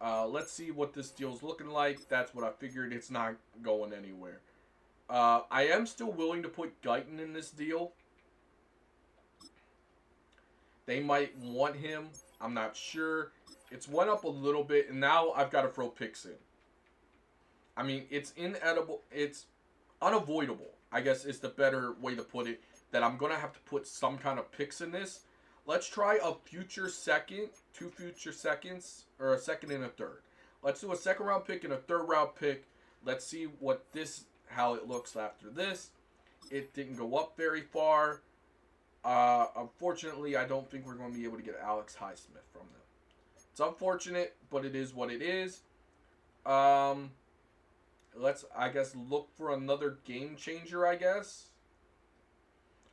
Let's see what this deal's looking like. That's what I figured. It's not going anywhere. I am still willing to put Guyton in this deal. They might want him. I'm not sure. It's went up a little bit, and now I've got to throw picks in. I mean, it's inedible. It's unavoidable, I guess is the better way to put it, that I'm going to have to put some kind of picks in this. Let's try a future second, 2 future seconds, or a second and a third. Let's do a second round pick and a third round pick. Let's see how it looks after this. It didn't go up very far. Unfortunately, I don't think we're going to be able to get Alex Highsmith from them. It's unfortunate, but it is what it is. Let's, I guess, look for another game changer, I guess.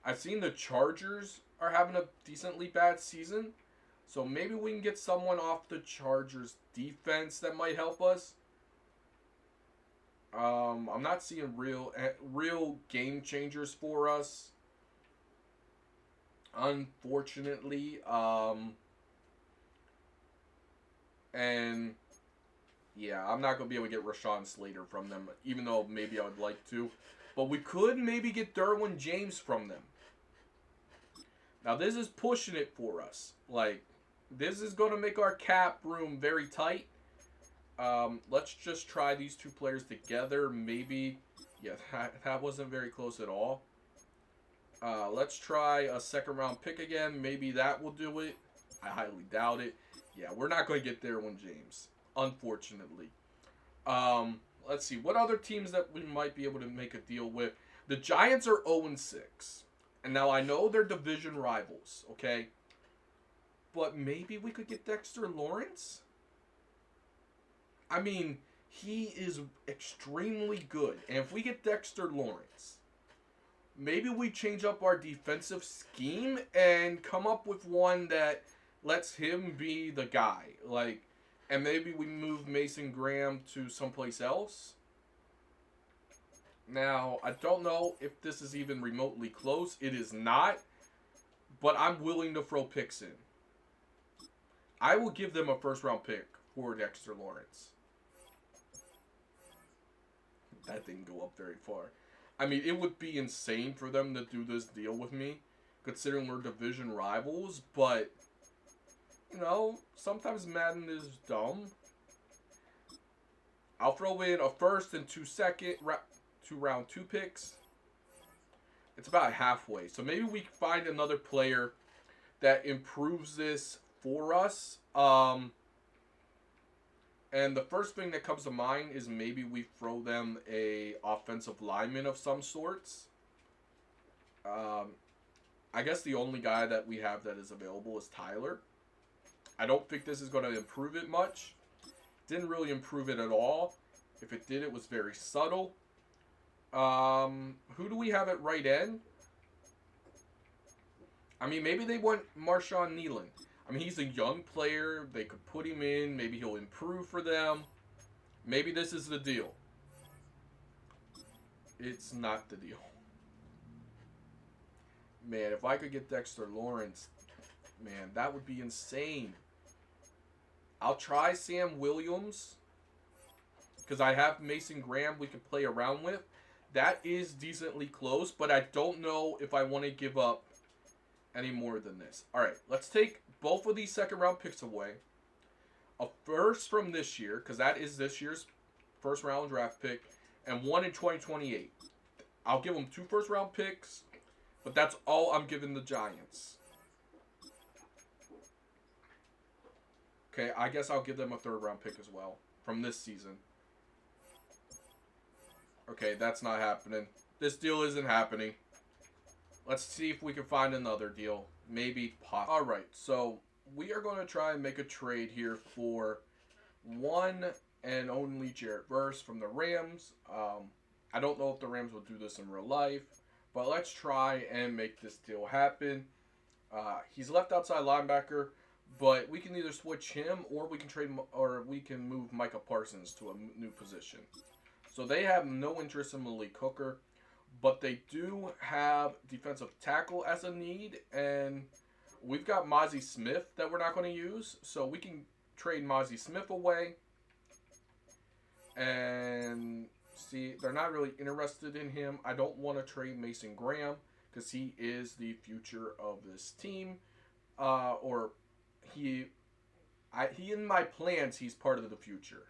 I've seen the Chargers are having a decently bad season. So maybe we can get someone off the Chargers defense that might help us. I'm not seeing real game changers for us, unfortunately. And yeah, I'm not going to be able to get Rashawn Slater from them, even though maybe I would like to. But we could maybe get Derwin James from them. Now, this is pushing it for us. Like, this is going to make our cap room very tight. Let's just try these two players together. Maybe, yeah, that wasn't very close at all. Let's try a second round pick again. Maybe that will do it. I highly doubt it. Yeah, we're not going to get Derwin James, unfortunately. Let's see. What other teams that we might be able to make a deal with? The Giants are 0-6. And now I know they're division rivals, okay? But maybe we could get Dexter Lawrence? I mean, he is extremely good. And if we get Dexter Lawrence, maybe we change up our defensive scheme and come up with one that lets him be the guy. Like, and maybe we move Mason Graham to someplace else. Now, I don't know if this is even remotely close. It is not. But I'm willing to throw picks in. I will give them a first-round pick for Dexter Lawrence. That didn't go up very far. I mean, it would be insane for them to do this deal with me, considering we're division rivals. But, you know, sometimes Madden is dumb. I'll throw in a first and 2 round 2 picks. It's about halfway. So maybe we can find another player that improves this for us. And the first thing that comes to mind is maybe we throw them a offensive lineman of some sorts. I guess the only guy that we have that is available is Tyler. I don't think this is going to improve it much. Didn't really improve it at all. If it did, it was very subtle. Who do we have at right end? I mean, maybe they want Marshawn Nealon. I mean, he's a young player. They could put him in. Maybe he'll improve for them. Maybe this is the deal. It's not the deal. Man, if I could get Dexter Lawrence, man, that would be insane. I'll try Sam Williams because I have Mason Graham we could play around with. That is decently close, but I don't know if I want to give up any more than this. All right, let's take both of these second round picks away. A first from this year, because that is this year's first round draft pick, and one in 2028. I'll give them 2 first round picks, but that's all I'm giving the Giants. Okay, I guess I'll give them a 3rd round pick as well from this season. Okay, that's not happening. This deal isn't happening. Let's see if we can find another deal. Maybe possible. Alright, so we are going to try and make a trade here for one and only Jarrett Verse from the Rams. I don't know if the Rams will do this in real life, but let's try and make this deal happen. He's left outside linebacker, but we can either switch him or we can move Micah Parsons to a new position. So they have no interest in Malik Hooker, but they do have defensive tackle as a need, and we've got Mozzie Smith that we're not going to use, so we can trade Mozzie Smith away. And see, they're not really interested in him. I don't want to trade Mason Graham because he is the future of this team, he in my plans, he's part of the future.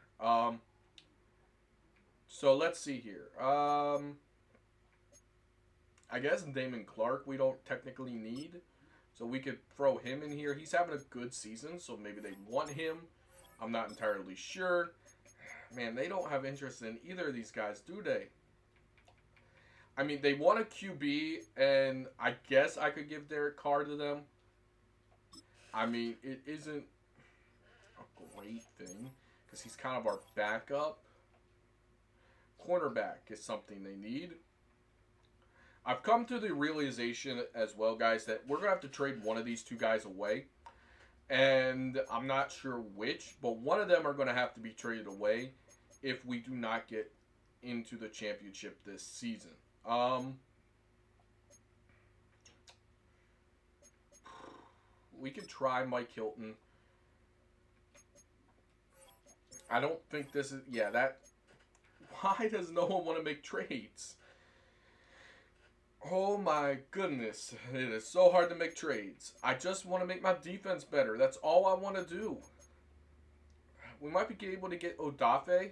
So let's see here. I guess Damon Clark we don't technically need, so we could throw him in here. He's having a good season, so maybe they want him. I'm not entirely sure. Man, they don't have interest in either of these guys, do they? I mean, they want a QB, and I guess I could give Derek Carr to them. I mean, it isn't a great thing because he's kind of our backup. Cornerback is something they need. I've come to the realization as well, guys, that we're going to have to trade one of these 2 guys away. And I'm not sure which, but one of them are going to have to be traded away if we do not get into the championship this season. We could try Mike Hilton. I don't think this is... Yeah, that... Why does no one want to make trades? Oh my goodness. It is so hard to make trades. I just want to make my defense better. That's all I want to do. We might be able to get Odafe.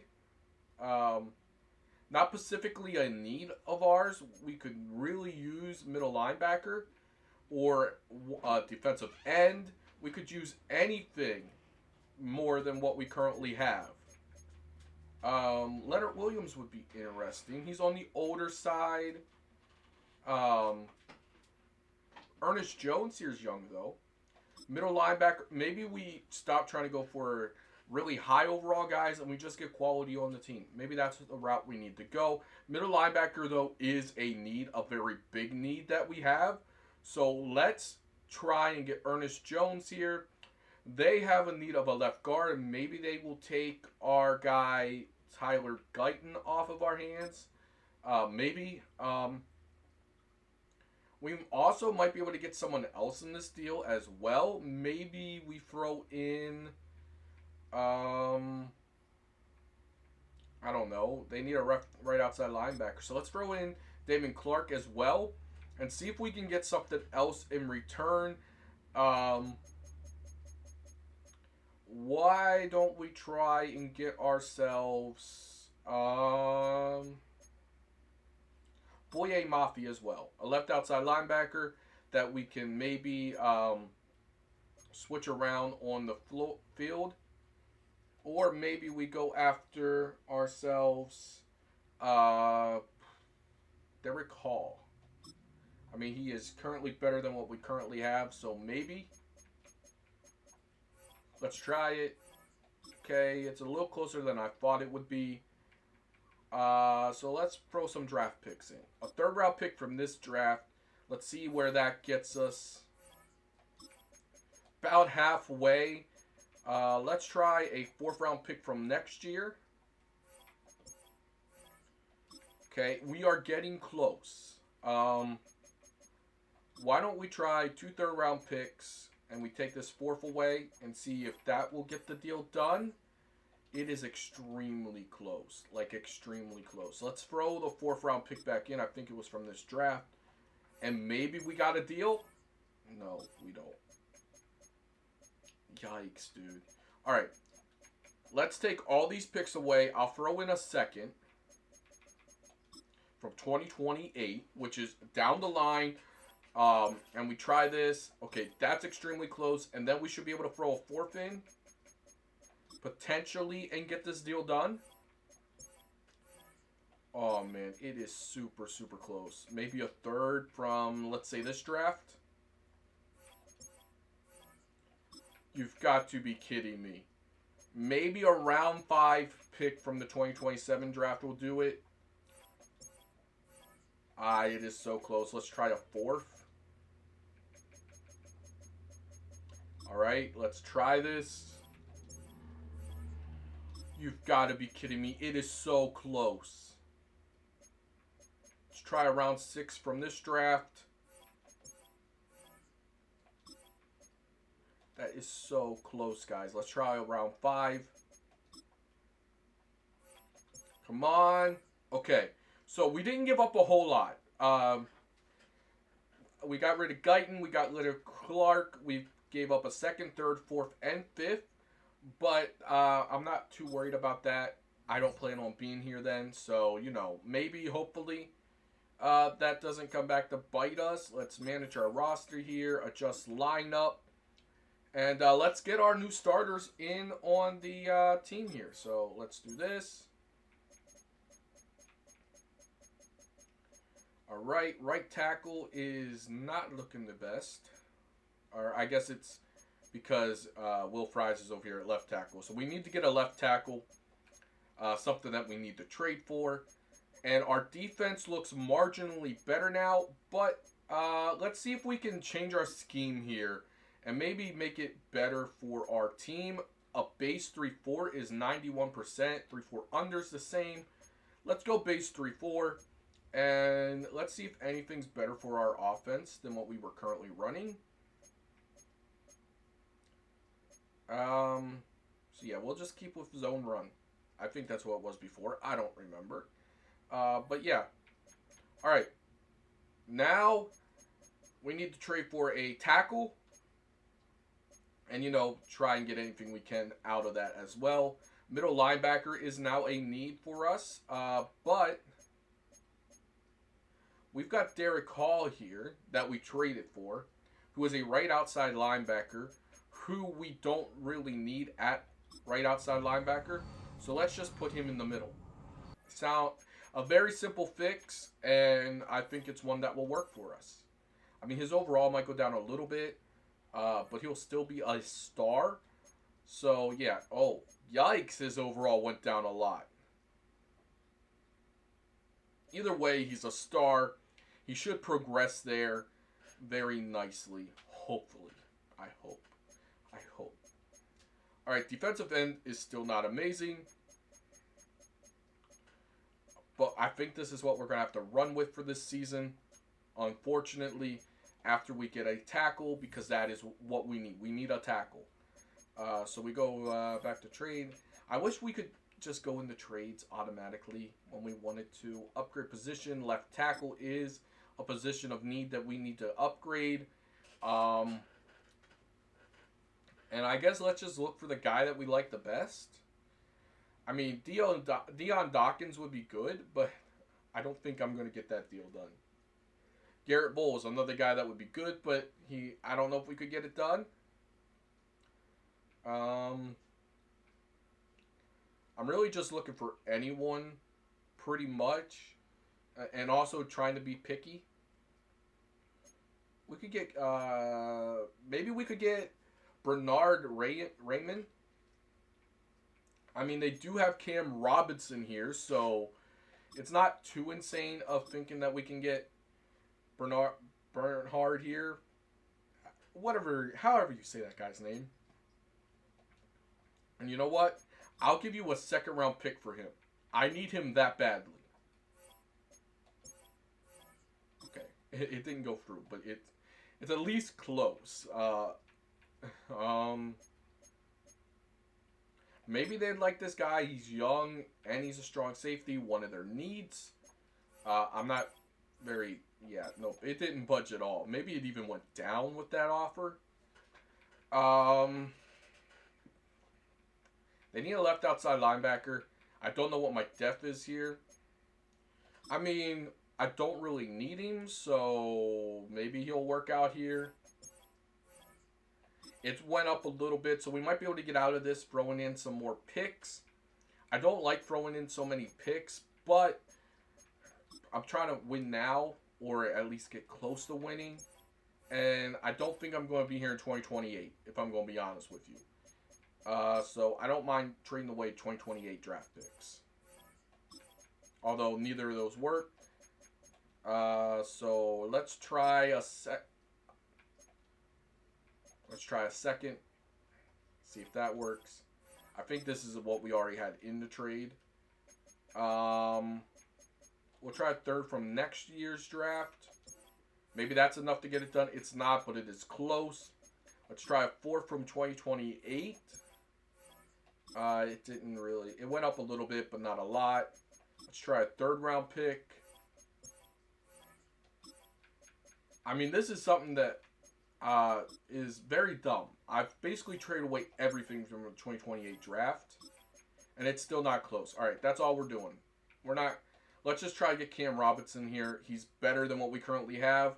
Not specifically a need of ours. We could really use middle linebacker or defensive end. We could use anything more than what we currently have. Leonard Williams would be interesting. He's on the older side. Ernest Jones here's young, though. Middle linebacker. Maybe we stop trying to go for really high overall guys and we just get quality on the team. Maybe that's the route we need to go. Middle linebacker, though, is a need, a very big need that we have. So let's try and get Ernest Jones here. They have a need of a left guard, and maybe they will take our guy Tyler Guyton off of our hands. Maybe. We also might be able to get someone else in this deal as well. Maybe we throw in... I don't know. They need a right outside linebacker. So let's throw in Damon Clark as well and see if we can get something else in return. Why don't we try and get ourselves Boye Mafia as well, a left outside linebacker that we can maybe switch around on the field, or maybe we go after ourselves Derek Hall. I mean, he is currently better than what we currently have, so maybe. Let's try it. Okay, it's a little closer than I thought it would be. So let's throw some draft picks in. A 3rd round pick from this draft. Let's see where that gets us. About halfway. Let's try a 4th round pick from next year. Okay, we are getting close. why don't we try 2 third-round picks and we take this fourth away and see if that will get the deal done? It is extremely close. Like, extremely close. Let's throw the 4th-round pick back in. I think it was from this draft. And maybe we got a deal? No, we don't. Yikes, dude. Alright. Let's take all these picks away. I'll throw in a second from 2028, which is down the line. And we try this. Okay, that's extremely close. And then we should be able to throw a 4th in. Potentially, and get this deal done. Oh, man. It is super, super close. Maybe a 3rd from, let's say, this draft. You've got to be kidding me. Maybe a round 5 pick from the 2027 draft will do it. It is so close. Let's try a 4th. Alright, let's try this. You've got to be kidding me. It is so close. Let's try a round 6 from this draft. That is so close, guys. Let's try a round 5. Come on. Okay. So we didn't give up a whole lot. We got rid of Guyton. We got rid of Clark. We gave up a 2nd, 3rd, 4th, and 5th. But I'm not too worried about that. I don't plan on being here then. So, you know, maybe, hopefully, that doesn't come back to bite us. Let's manage our roster here. Adjust lineup. And let's get our new starters in on the team here. So, let's do this. Alright, right tackle is not looking the best. Or I guess it's because Will Fries is over here at left tackle. So we need to get a left tackle. Something that we need to trade for. And our defense looks marginally better now. But let's see if we can change our scheme here. And maybe make it better for our team. A base 3-4 is 91%. 3-4 under is the same. Let's go base 3-4. And let's see if anything's better for our offense than what we were currently running. So yeah, we'll just keep with zone run. I think that's what it was before. I don't remember. But yeah. Alright. Now, we need to trade for a tackle. And, you know, try and get anything we can out of that as well. Middle linebacker is now a need for us. But we've got Derek Hall here that we traded for, who is a right outside linebacker, who we don't really need at right outside linebacker. So let's just put him in the middle. Sound a very simple fix, and I think it's one that will work for us. I mean, his overall might go down a little bit, but he'll still be a star. So, yeah. Oh, yikes, his overall went down a lot. Either way, he's a star. He should progress there very nicely, hopefully. I hope. Alright, defensive end is still not amazing. But I think this is what we're going to have to run with for this season. Unfortunately, after we get a tackle, because that is what we need. We need a tackle. So we go back to trade. I wish we could just go into trades automatically when we wanted to. Upgrade position. Left tackle is a position of need that we need to upgrade. And I guess let's just look for the guy that we like the best. I mean, Dion Dawkins would be good, but I don't think I'm going to get that deal done. Garrett Bowles, another guy that would be good, but I don't know if we could get it done. I'm really just looking for anyone, pretty much, and also trying to be picky. We could get, maybe we could get Bernard Raymond. I mean, they do have Cam Robinson here, so it's not too insane of thinking that we can get Bernhard here. However you say that guy's name. And you know what? I'll give you a 2nd round pick for him. I need him that badly. Okay, it didn't go through, but It's at least close. Um, Maybe they'd like this guy. He's young and he's a strong safety. One of their needs. I'm not very. Yeah, nope. It didn't budge at all. Maybe it even went down with that offer. Um, they need a left outside linebacker. I don't know what my depth is here. I mean, I don't really need him, so maybe he'll work out here. It went up a little bit, so we might be able to get out of this throwing in some more picks. I don't like throwing in so many picks, but I'm trying to win now, or at least get close to winning. And I don't think I'm going to be here in 2028, if I'm going to be honest with you. So I don't mind trading away 2028 draft picks. Although neither of those work. So let's try a second. See if that works. I think this is what we already had in the trade. We'll try a third from next year's draft. Maybe that's enough to get it done. It's not, but it is close. Let's try a fourth from 2028. It didn't really. It went up a little bit, but not a lot. Let's try a third round pick. I mean, this is something that is very dumb. I've basically traded away everything from the 2028 draft, and it's still not close. All right, that's all we're doing. We're not. Let's just try to get Cam Robinson here. He's better than what we currently have,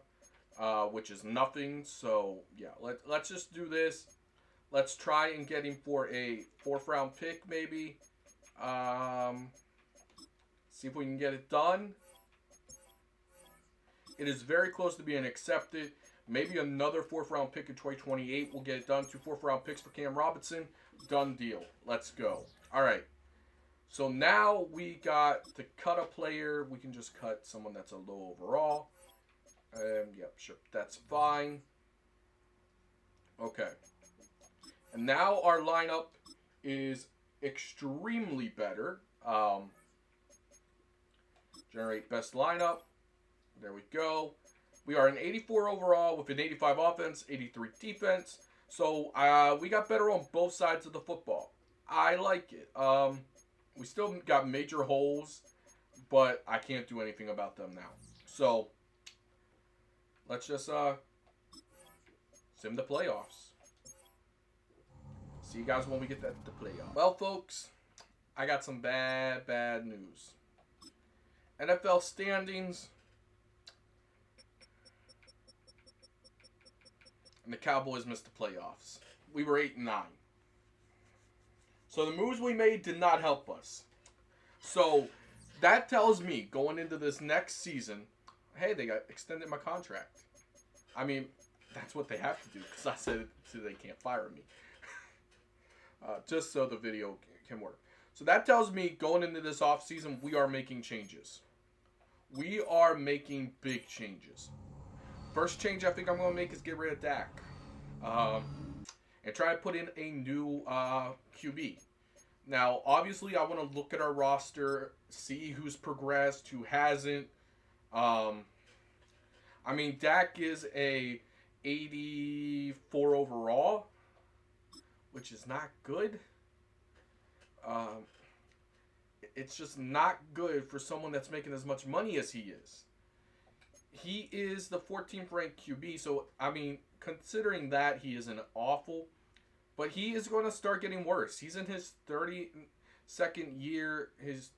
which is nothing. So yeah, let's just do this. Let's try and get him for a fourth round pick, maybe. See if we can get it done. It is very close to being accepted. Maybe another fourth round pick in 2028 will get it done. 2 fourth round picks for Cam Robinson. Done deal. Let's go. All right. So now we got to cut a player. We can just cut someone that's a low overall. Yep, sure. That's fine. Okay. And now our lineup is extremely better. Generate best lineup. There we go. We are an 84 overall with an 85 offense, 83 defense. So we got better on both sides of the football. I like it. We still got major holes, but I can't do anything about them now. So let's just sim the playoffs. See you guys when we get to the playoffs. Well, folks, I got some bad news. NFL standings. And the Cowboys missed the playoffs. We were 8-9. So the moves we made did not help us. So that tells me going into this next season, hey, they got extended my contract. I mean, that's what they have to do because I said so they can't fire me. Just so the video can work. So that tells me going into this offseason, we are making changes. We are making big changes. First change I think I'm going to make is get rid of Dak. And try to put in a new QB. Now, obviously, I want to look at our roster, see who's progressed, who hasn't. I mean, Dak is a 84 overall, which is not good. It's just not good for someone that's making as much money as he is. He is the 14th ranked QB, so, I mean, considering that, he isn't awful. But he is going to start getting worse. He's in his 32nd year, his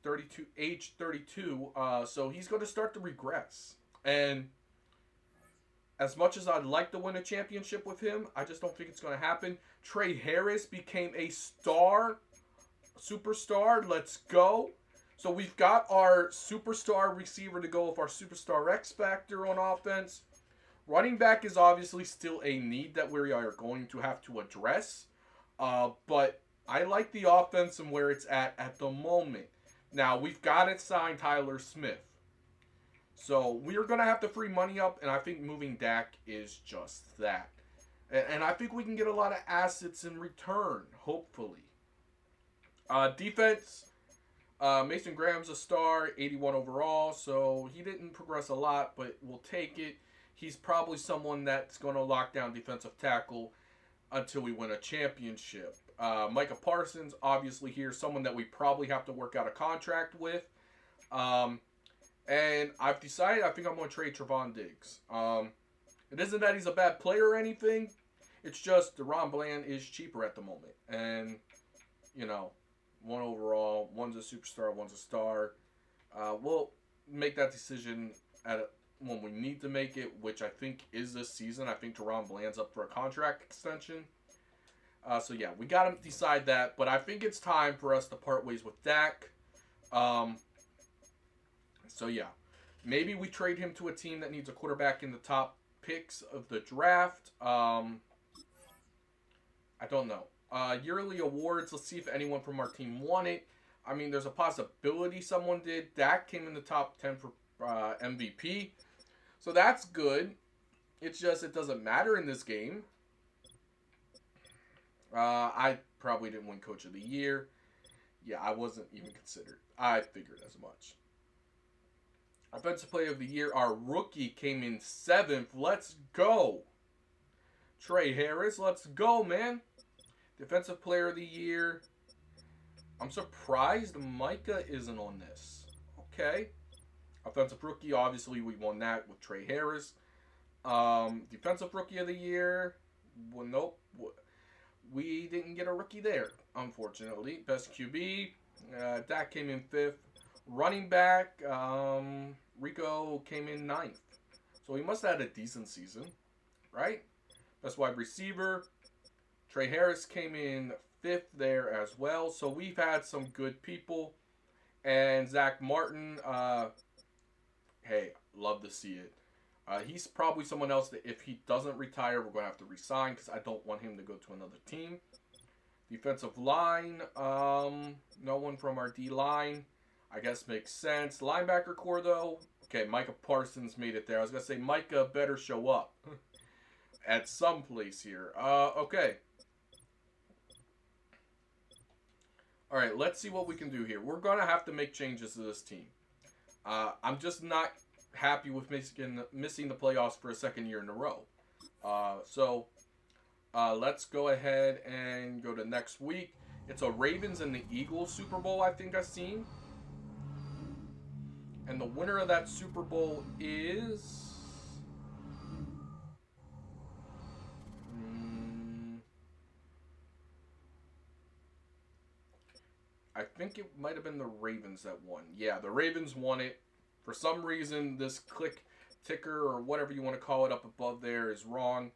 age 32, so he's going to start to regress. And as much as I'd like to win a championship with him, I just don't think it's going to happen. Trey Harris became a superstar. Let's go. So we've got our superstar receiver to go with our superstar X factor on offense. Running back is obviously still a need that we are going to have to address. But I like the offense and where it's at the moment. Now, we've got to sign Tyler Smith. So we are going to have to free money up, and I think moving Dak is just that. And I think we can get a lot of assets in return, hopefully. Defense, Mason Graham's a star, 81 overall, so he didn't progress a lot, but we'll take it. he's probably someone that's going to lock down defensive tackle until we win a championship. Micah Parsons, obviously here, someone that we probably have to work out a contract with. And I've decided I think I'm going to trade Trevon Diggs. It isn't that he's a bad player or anything. It's just DaRon Bland is cheaper at the moment. And, you know, one overall, one's a superstar, one's a star. We'll make that decision when we need to make it, which I think is this season. I think DaRon Bland's up for a contract extension. So, yeah, we got to decide that. But I think it's time for us to part ways with Dak. So, yeah, maybe we trade him to a team that needs a quarterback in the top picks of the draft. I don't know. Yearly awards, let's see if anyone from our team won it. I mean, there's a possibility someone did. Dak came in the top 10 for MVP. So that's good. It's just it doesn't matter in this game. I probably didn't win Coach of the Year. Yeah, I wasn't even considered. I figured as much. Offensive Player of the Year, our rookie came in 7th. Let's go. Trey Harris, let's go, man. Defensive Player of the Year. I'm surprised Micah isn't on this. Okay. Offensive Rookie, obviously we won that with Trey Harris. Defensive Rookie of the Year. Well, nope. We didn't get a rookie there, unfortunately. Best QB. Dak came in 5th. Running back, Rico came in 9th. So he must have had a decent season, right? Best wide receiver, Trey Harris came in 5th there as well. So we've had some good people. And Zach Martin, hey, love to see it. He's probably someone else that if he doesn't retire, we're going to have to re-sign because I don't want him to go to another team. Defensive line, no one from our D-line. I guess makes sense. Linebacker core, though. Okay, Micah Parsons made it there. I was going to say Micah better show up at some place here. Okay. All right, let's see what we can do here. We're going to have to make changes to this team. I'm just not happy with missing the playoffs for a second year in a row. So let's go ahead and go to next week. It's a Ravens and the Eagles Super Bowl, I think I've seen. And the winner of that Super Bowl is... I think it might have been the Ravens that won. Yeah, the Ravens won it. For some reason, this click ticker or whatever you want to call it up above there is wrong.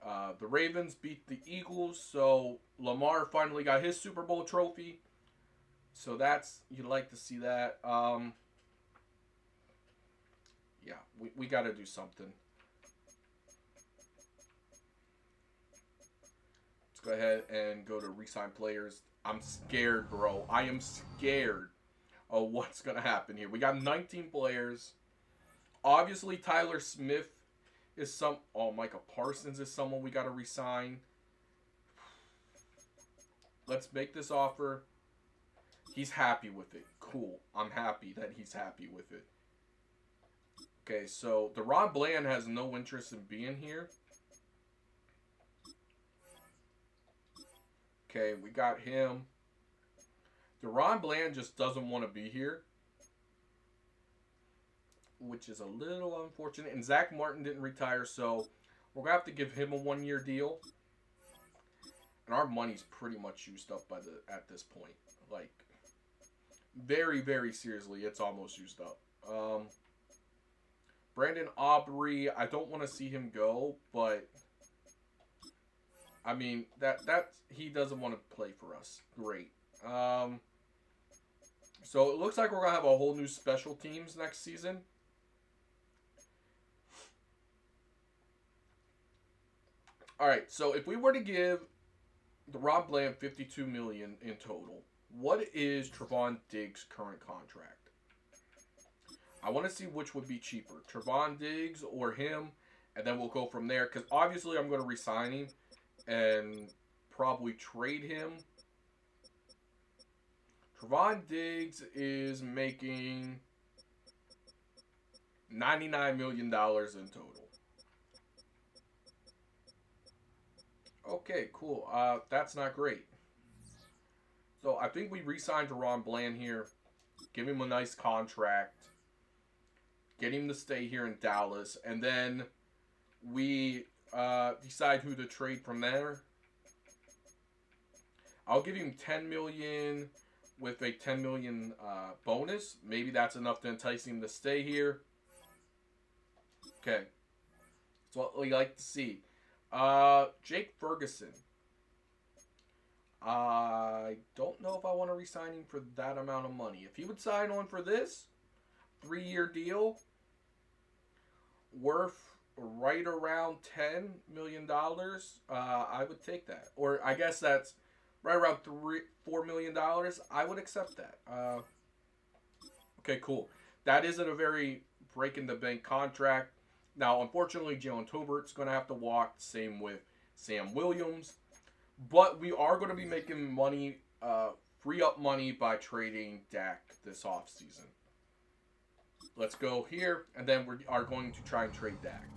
The Ravens beat the Eagles, so Lamar finally got his Super Bowl trophy. So that's, you'd like to see that. Yeah, we got to do something. Let's go ahead and go to re-sign players. I'm scared, bro. I am scared of what's going to happen here. We got 19 players. Obviously, Tyler Smith is Micah Parsons is someone we got to re-sign. Let's make this offer. He's happy with it. Cool. I'm happy that he's happy with it. Okay, so DaRon Bland has no interest in being here. Okay, we got him. DaRon Bland just doesn't want to be here, which is a little unfortunate. And Zach Martin didn't retire, so we're going to have to give him a one-year deal. And our money's pretty much used up at this point. Like, very, very seriously, it's almost used up. Brandon Aubrey, I don't want to see him go, but I mean that he doesn't want to play for us. Great. So it looks like we're gonna have a whole new special teams next season. All right. So if we were to give DaRon Bland $52 million in total, what is Trevon Diggs' current contract? I want to see which would be cheaper, Trevon Diggs or him, and then we'll go from there. Because obviously I'm going to re-sign him and probably trade him. Trevon Diggs is making $99 million in total. Okay, cool. That's not great. So I think we re-signed Ron Bland here, give him a nice contract, get him to stay here in Dallas, and then we decide who to trade from there. I'll give him 10 million with a 10 million bonus. Maybe that's enough to entice him to stay here. Okay, that's what we like to see. Jake Ferguson. I don't know if I want to re-sign him for that amount of money. If he would sign on for this 3-year deal, worth right around $10 million, I would take that. Or I guess that's right around $4 million. I would accept that. Okay, cool. That isn't a very break in the bank contract. Now, unfortunately, Jalen Tobert's going to have to walk. Same with Sam Williams. But we are going to be making money, free up money by trading Dak this offseason. Let's go here, and then we are going to try and trade Dak.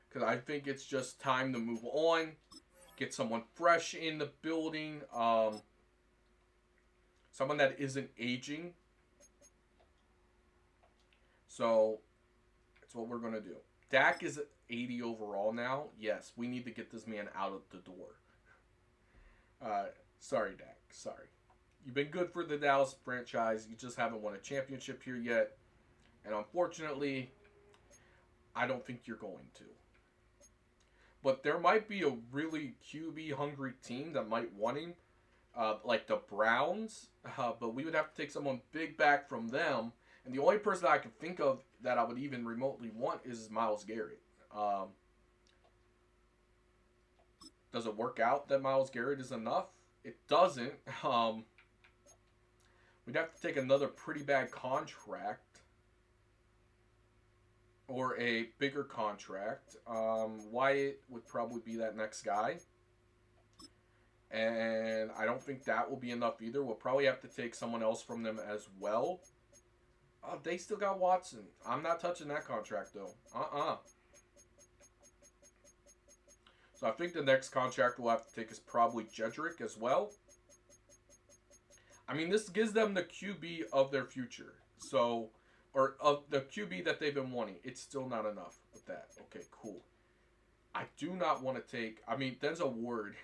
Because I think it's just time to move on, get someone fresh in the building, someone that isn't aging. So that's what we're going to do. Dak is 80 overall now. Yes, we need to get this man out of the door. Sorry, Dak. Sorry. You've been good for the Dallas franchise. You just haven't won a championship here yet. And unfortunately, I don't think you're going to. But there might be a really QB-hungry team that might want him, like the Browns. But we would have to take someone big back from them. And the only person I can think of that I would even remotely want is Myles Garrett. Does it work out that Myles Garrett is enough? It doesn't. We'd have to take another pretty bad contract or a bigger contract. Wyatt would probably be that next guy. And I don't think that will be enough either. We'll probably have to take someone else from them as well. They still got Watson. I'm not touching that contract, though. So I think the next contract we'll have to take is probably Jedrick as well. I mean, this gives them the QB of their future. So, or of the QB that they've been wanting. It's still not enough with that. Okay, cool. I do not want to take... I mean, Denzel Ward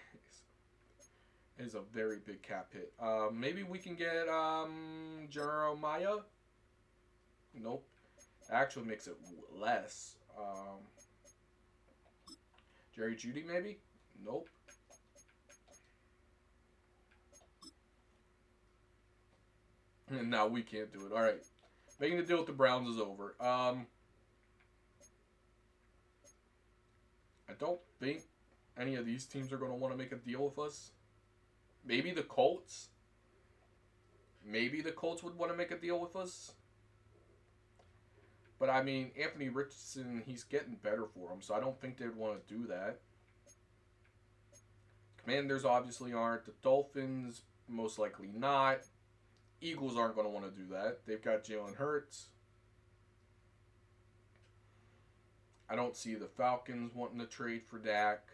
is a very big cap hit. Maybe we can get Jeremiah? Nope. Actually makes it less. Jerry Jeudy, maybe? Nope. And now we can't do it. All right. Making the deal with the Browns is over. I don't think any of these teams are going to want to make a deal with us. Maybe the Colts. Maybe the Colts would want to make a deal with us. But, I mean, Anthony Richardson, he's getting better for him, so I don't think they'd want to do that. Commanders obviously aren't. The Dolphins, most likely not. Eagles aren't going to want to do that. They've got Jalen Hurts. I don't see the Falcons wanting to trade for Dak.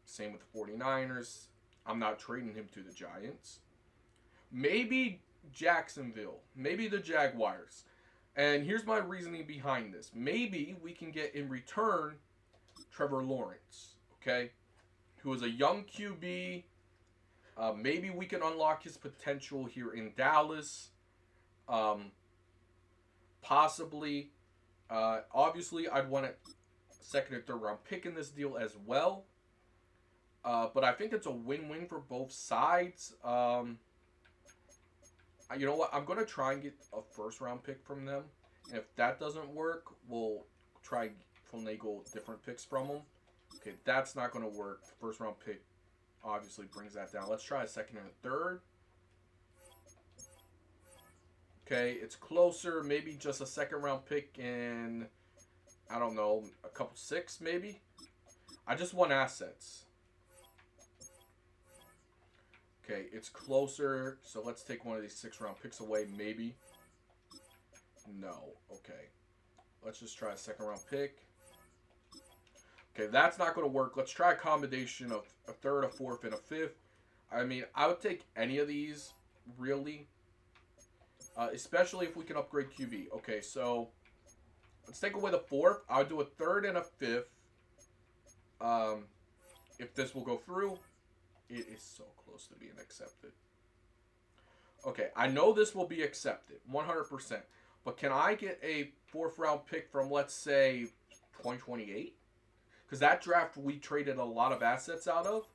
Same with the 49ers. I'm not trading him to the Giants. Maybe Jacksonville. Maybe the Jaguars. And here's my reasoning behind this. Maybe we can get in return Trevor Lawrence, okay? Who is a young QB. Maybe we can unlock his potential here in Dallas. Possibly. Obviously, I'd want a second and third round pick in this deal as well. But I think it's a win-win for both sides. You know what? I'm going to try and get a first-round pick from them. And if that doesn't work, we'll try and finagle different picks from them. Okay, that's not going to work. The first-round pick obviously brings that down. Let's try a second and a third. Okay, it's closer. Maybe just a second-round pick and, I don't know, a couple 6 maybe. I just want assets. Okay, it's closer, so let's take one of these 6-round picks away, maybe. No, okay. Let's just try a second-round pick. Okay, that's not going to work. Let's try a combination of a third, a fourth, and a fifth. I mean, I would take any of these, really. Especially if we can upgrade QB. Okay, so let's take away the fourth. I'll do a third and a fifth. Um, if this will go through, it is so close to being accepted. Okay, I know this will be accepted, 100%. But can I get a fourth round pick from, let's say, 2028? Because that draft we traded a lot of assets out of.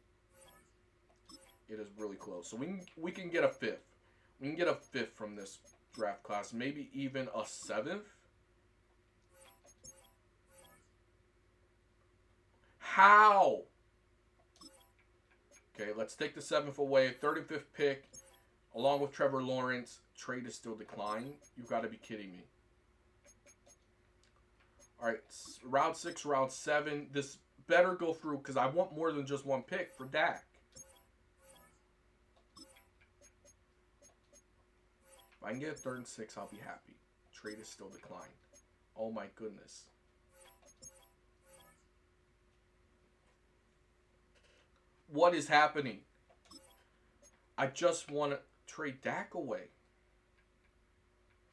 It is really close. So we can get a fifth. We can get a fifth from this draft class. Maybe even a seventh. How? Okay, let's take the seventh away. Third and fifth pick, along with Trevor Lawrence. Trade is still declining. You've got to be kidding me. All right, round 6, round 7. This better go through because I want more than just one pick for Dak. If I can get a third and 6, I'll be happy. Trade is still declining. Oh my goodness. What is happening? I just want to trade Dak away.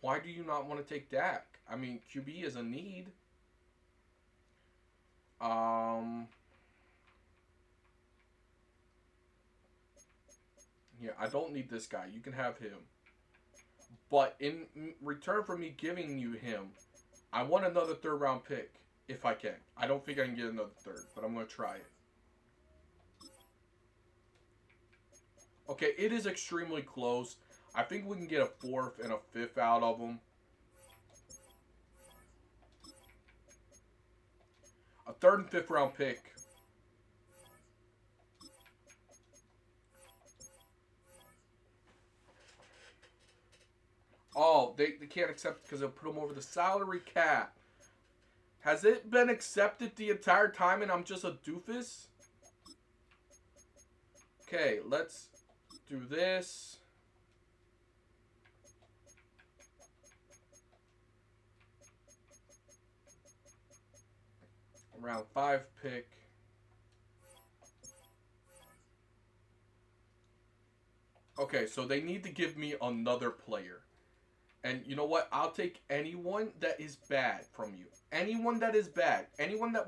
Why do you not want to take Dak? I mean, QB is a need. Yeah, I don't need this guy. You can have him. But in return for me giving you him, I want another third round pick if I can. I don't think I can get another third, but I'm going to try it. Okay, it is extremely close. I think we can get a fourth and a fifth out of them. A third and fifth round pick. Oh, they can't accept because they'll put them over the salary cap. Has it been accepted the entire time and I'm just a doofus? Okay, let's do this. Round 5 pick. Okay, so they need to give me another player. And you know what? I'll take anyone that is bad from you. Anyone that is bad. Anyone that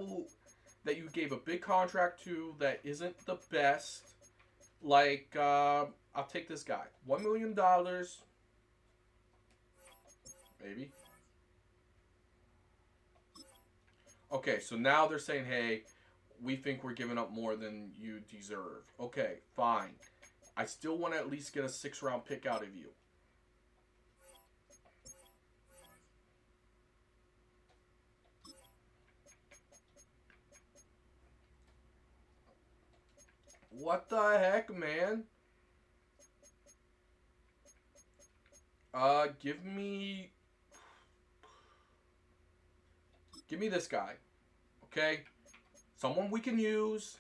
you gave a big contract to that isn't the best. Like, I'll take this guy. $1 million. Maybe. Okay, so now they're saying, hey, we think we're giving up more than you deserve. Okay, fine. I still want to at least get a 6th round pick out of you. What the heck, man? Give me this guy. Okay? Someone we can use.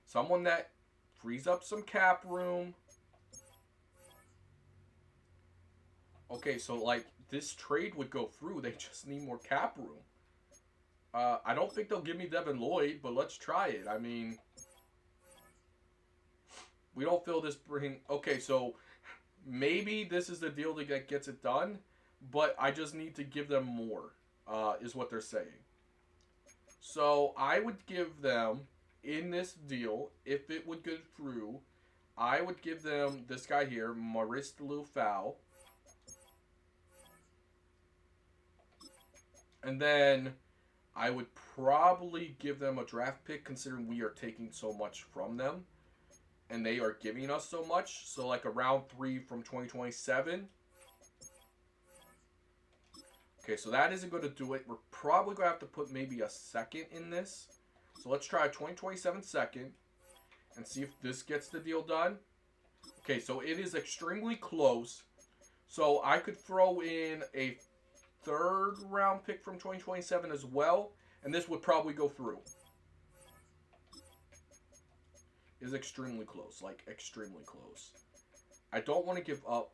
Someone that frees up some cap room. Okay, so like this trade would go through. They just need more cap room. I don't think they'll give me Devin Lloyd, but let's try it. I mean, we don't feel this bring. Okay, so maybe this is the deal that gets it done, but I just need to give them more, is what they're saying. So I would give them, in this deal, if it would go through, I would give them this guy here, Maurice Lufau. And then I would probably give them a draft pick, considering we are taking so much from them. And they are giving us so much. So like a round 3 from 2027. Okay, so that isn't going to do it. We're probably going to have to put maybe a second in this. So let's try a 2027 second. And see if this gets the deal done. Okay, so it is extremely close. So I could throw in a 3rd round pick from 2027 as well. And this would probably go through. Is extremely close. Like, extremely close. I don't want to give up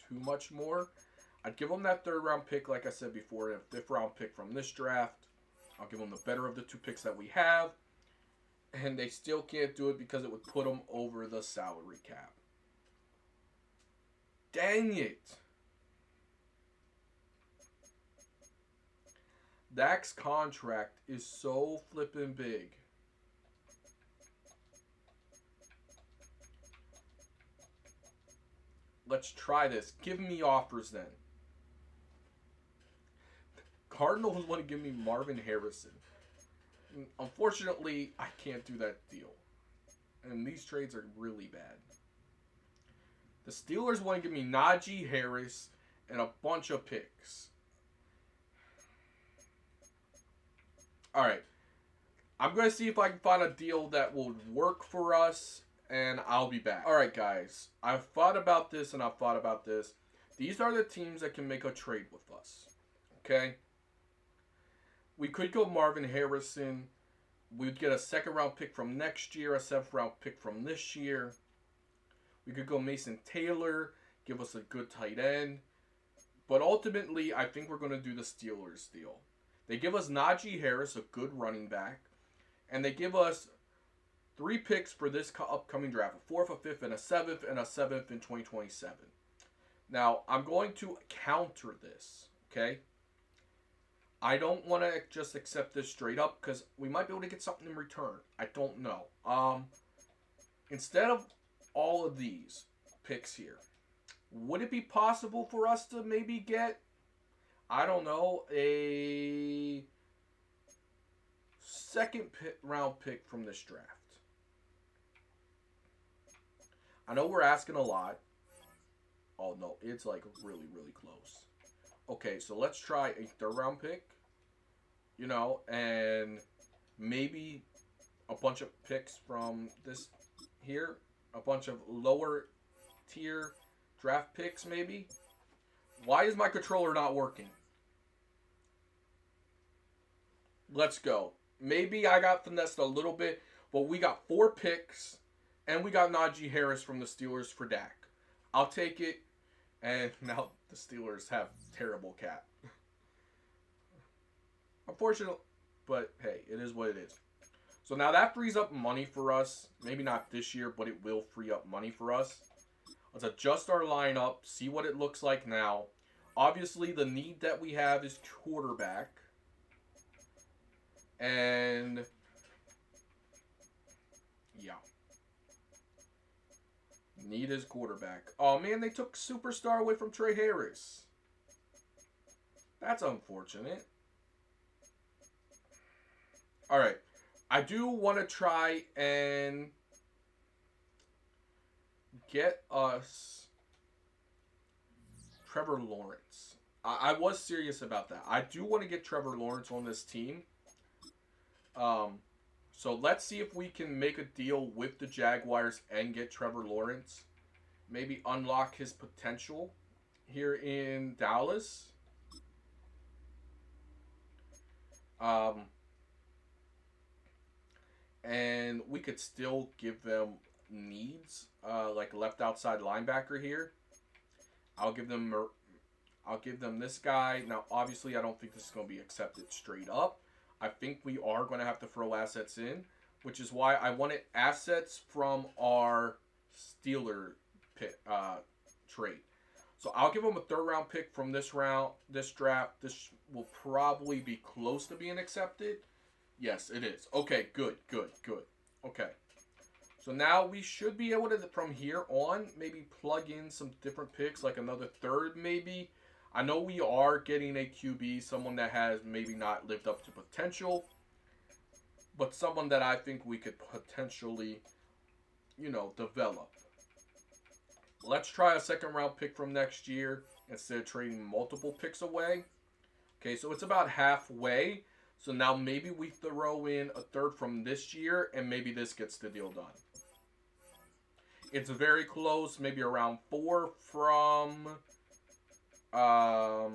too much more. I'd give them that third round pick, like I said before, and a fifth round pick from this draft. I'll give them the better of the two picks that we have. And they still can't do it because it would put them over the salary cap. Dang it. Dak's contract is so flippin' big. Let's try this. Give me offers then. Cardinals want to give me Marvin Harrison. Unfortunately, I can't do that deal. And these trades are really bad. The Steelers want to give me Najee Harris and a bunch of picks. Alright. I'm going to see if I can find a deal that will work for us, and I'll be back. Alright, guys. I've thought about this, and I've thought about this. These are the teams that can make a trade with us. Okay? We could go Marvin Harrison. We'd get a second-round pick from next year, a seventh-round pick from this year. We could go Mason Taylor, give us a good tight end. But ultimately, I think we're going to do the Steelers deal. They give us Najee Harris, a good running back. And they give us 3 picks for this upcoming draft. A 4th, a 5th, and a 7th, and a 7th in 2027. Now, I'm going to counter this, okay? I don't want to just accept this straight up because we might be able to get something in return. I don't know. Instead of all of these picks here, would it be possible for us to maybe get, I don't know, a second round pick from this draft? I know we're asking a lot. Oh, no, it's like really, really close. Okay, so let's try a third round pick, you know, and maybe a bunch of picks from this here, a bunch of lower tier draft picks maybe. Why is my controller not working? Let's go. Maybe I got finessed a little bit, but we got 4 picks, and we got Najee Harris from the Steelers for Dak. I'll take it, and now the Steelers have terrible cap. Unfortunate, but hey, it is what it is. So now that frees up money for us. Maybe not this year, but it will free up money for us. Let's adjust our lineup, see what it looks like now. Obviously, the need that we have is quarterback. And yeah. Need is quarterback. Oh man, they took superstar away from Trey Harris. That's unfortunate. Alright. I do want to try and get us Trevor Lawrence. I was serious about that. I do want to get Trevor Lawrence on this team. So let's see if we can make a deal with the Jaguars and get Trevor Lawrence. Maybe unlock his potential here in Dallas. And we could still give them needs, like left outside linebacker here. I'll give them this guy. Now, obviously, I don't think this is going to be accepted straight up. I think we are going to have to throw assets in, which is why I wanted assets from our Steeler trade. So I'll give them a third-round pick from this draft. This will probably be close to being accepted. Yes, it is. Okay, good. Okay. So now we should be able to, from here on, maybe plug in some different picks, like another third maybe. I know we are getting a QB, someone that has maybe not lived up to potential, but someone that I think we could potentially, develop. Let's try a second-round pick from next year instead of trading multiple picks away. Okay, so it's about halfway. So now maybe we throw in a third from this year, and maybe this gets the deal done. It's very close, maybe around 4 from, or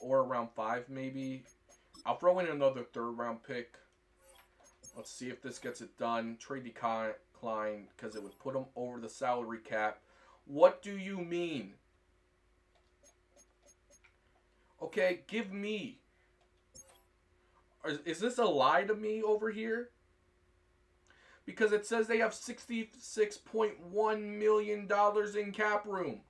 around 5 maybe. I'll throw in another third-round pick. Let's see if this gets it done. Trade decline, because it would put them over the salary cap. What do you mean? Okay, give me. Is this a lie to me over here? Because it says they have $66.1 million in cap room.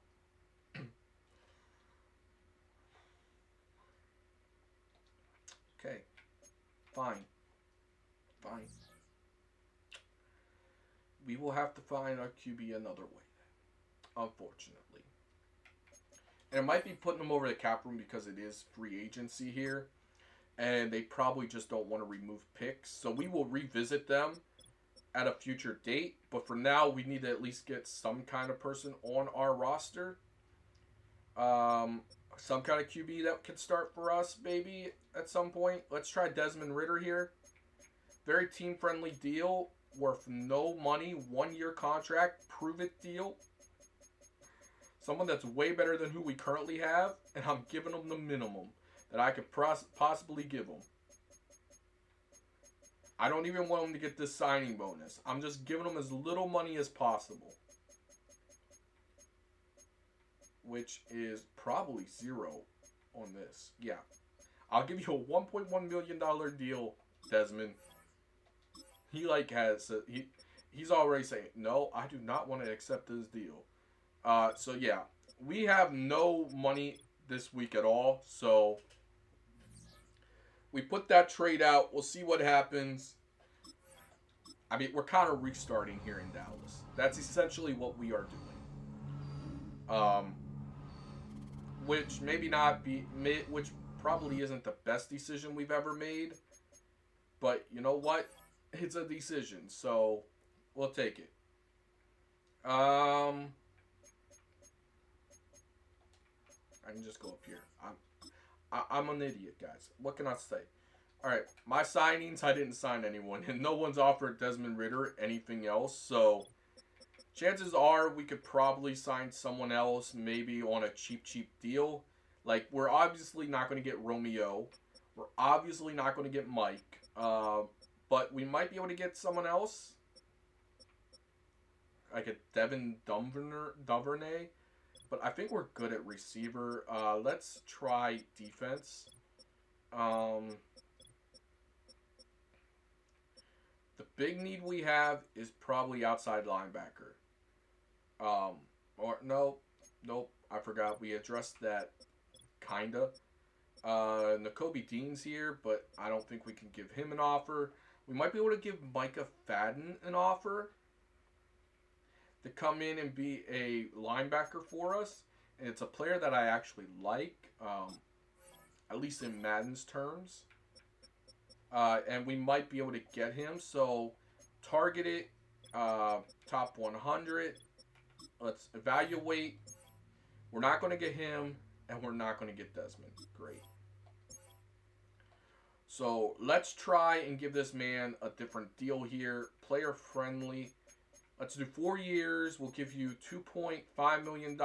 Okay, fine. Fine. We will have to find our QB another way, unfortunately. And it might be putting them over the cap room because it is free agency here. And they probably just don't want to remove picks. So we will revisit them at a future date. But for now, we need to at least get some kind of person on our roster. Some kind of QB that can start for us, maybe, at some point. Let's try Desmond Ridder here. Very team-friendly deal. Worth no money. 1-year contract. Prove-it deal. Someone that's way better than who we currently have. And I'm giving them the minimum that I could possibly give them. I don't even want them to get this signing bonus. I'm just giving them as little money as possible. Which is probably 0 on this. Yeah. I'll give you a $1.1 million deal, Desmond. He he's already saying, no, I do not want to accept this deal. So yeah, we have no money this week at all. So we put that trade out. We'll see what happens. I mean, we're kind of restarting here in Dallas. That's essentially what we are doing. Which maybe not be, which probably isn't the best decision we've ever made. But you know what? It's a decision, so we'll take it. I can just go up here. I'm an idiot, guys. What can I say? All right, my signings, I didn't sign anyone, and no one's offered Desmond Ridder anything else. So chances are we could probably sign someone else, maybe on a cheap deal. Like, we're obviously not going to get Romeo. We're obviously not going to get Mike. But we might be able to get someone else. Like a Devin Duvernay. But I think we're good at receiver. Let's try defense. The big need we have is probably outside linebacker. Nope. I forgot. We addressed that, kinda. N'Kobe Dean's here, but I don't think we can give him an offer. We might be able to give Micah Fadden an offer to come in and be a linebacker for us. And it's a player that I actually like, at least in Madden's terms. And we might be able to get him. So, target it, top 100. Let's evaluate. We're not going to get him, and we're not going to get Desmond. Great. So, let's try and give this man a different deal here. Player friendly. Let's do 4 years. We'll give you $2.5 million.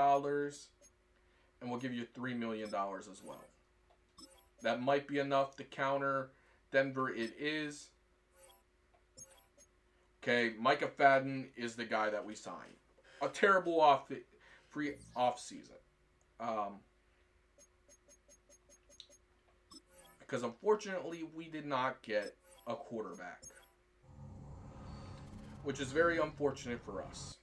And we'll give you $3 million as well. That might be enough to counter Denver. It is. Okay, Micah Fadden is the guy that we signed. A terrible free off season. Because unfortunately, we did not get a quarterback. Which is very unfortunate for us.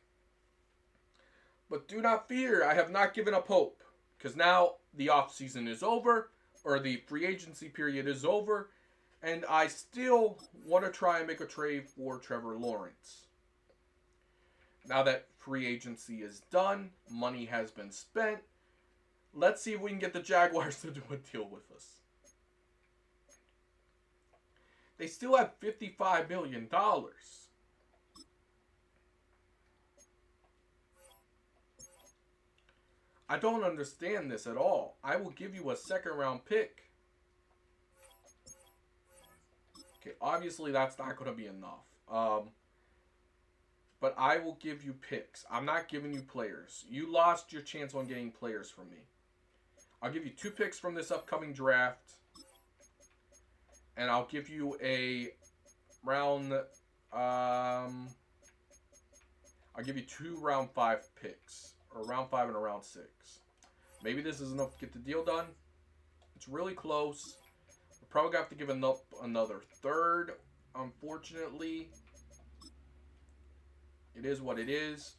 But do not fear, I have not given up hope. Because now the offseason is over, or the free agency period is over, and I still want to try and make a trade for Trevor Lawrence. Now that free agency is done, money has been spent, let's see if we can get the Jaguars to do a deal with us. They still have $55 million. I don't understand this at all. I will give you a second round pick. Okay, obviously that's not going to be enough. But I will give you picks. I'm not giving you players. You lost your chance on getting players from me. I'll give you 2 picks from this upcoming draft. And I'll give you a round... I'll give you 2 round 5 picks. Or round 5 and a round 6. Maybe this is enough to get the deal done. It's really close. We're probably going to have to give up another third, unfortunately. It is what it is.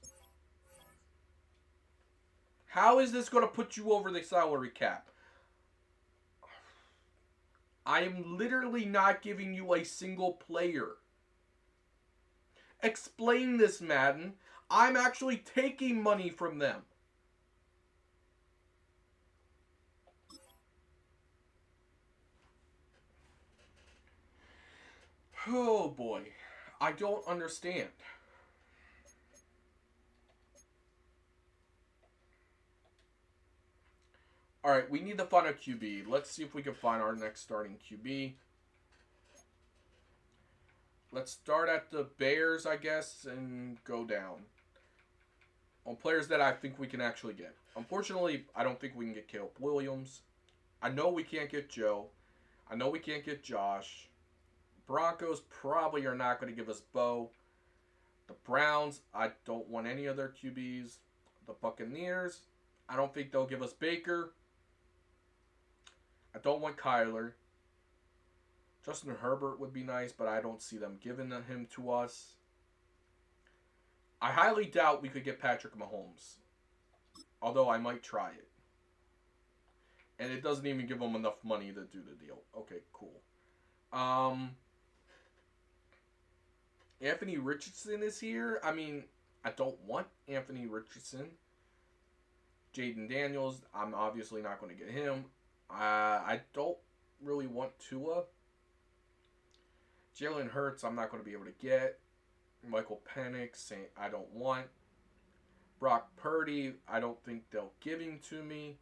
How is this going to put you over the salary cap? I am literally not giving you a single player. Explain this, Madden. I'm actually taking money from them. Oh boy. I don't understand. Alright, we need to find a QB. Let's see if we can find our next starting QB. Let's start at the Bears, I guess, and go down. On players that I think we can actually get. Unfortunately, I don't think we can get Caleb Williams. I know we can't get Joe. I know we can't get Josh. Broncos probably are not going to give us Bo. The Browns, I don't want any of their QBs. The Buccaneers, I don't think they'll give us Baker. I don't want Kyler. Justin Herbert would be nice, but I don't see them giving him to us. I highly doubt we could get Patrick Mahomes. Although I might try it. And it doesn't even give them enough money to do the deal. Okay, cool. Anthony Richardson is here. I mean, I don't want Anthony Richardson. Jaden Daniels, I'm obviously not going to get him. I don't really want Tua. Jalen Hurts, I'm not going to be able to get. Michael Penix, I don't want. Brock Purdy, I don't think they'll give him to me.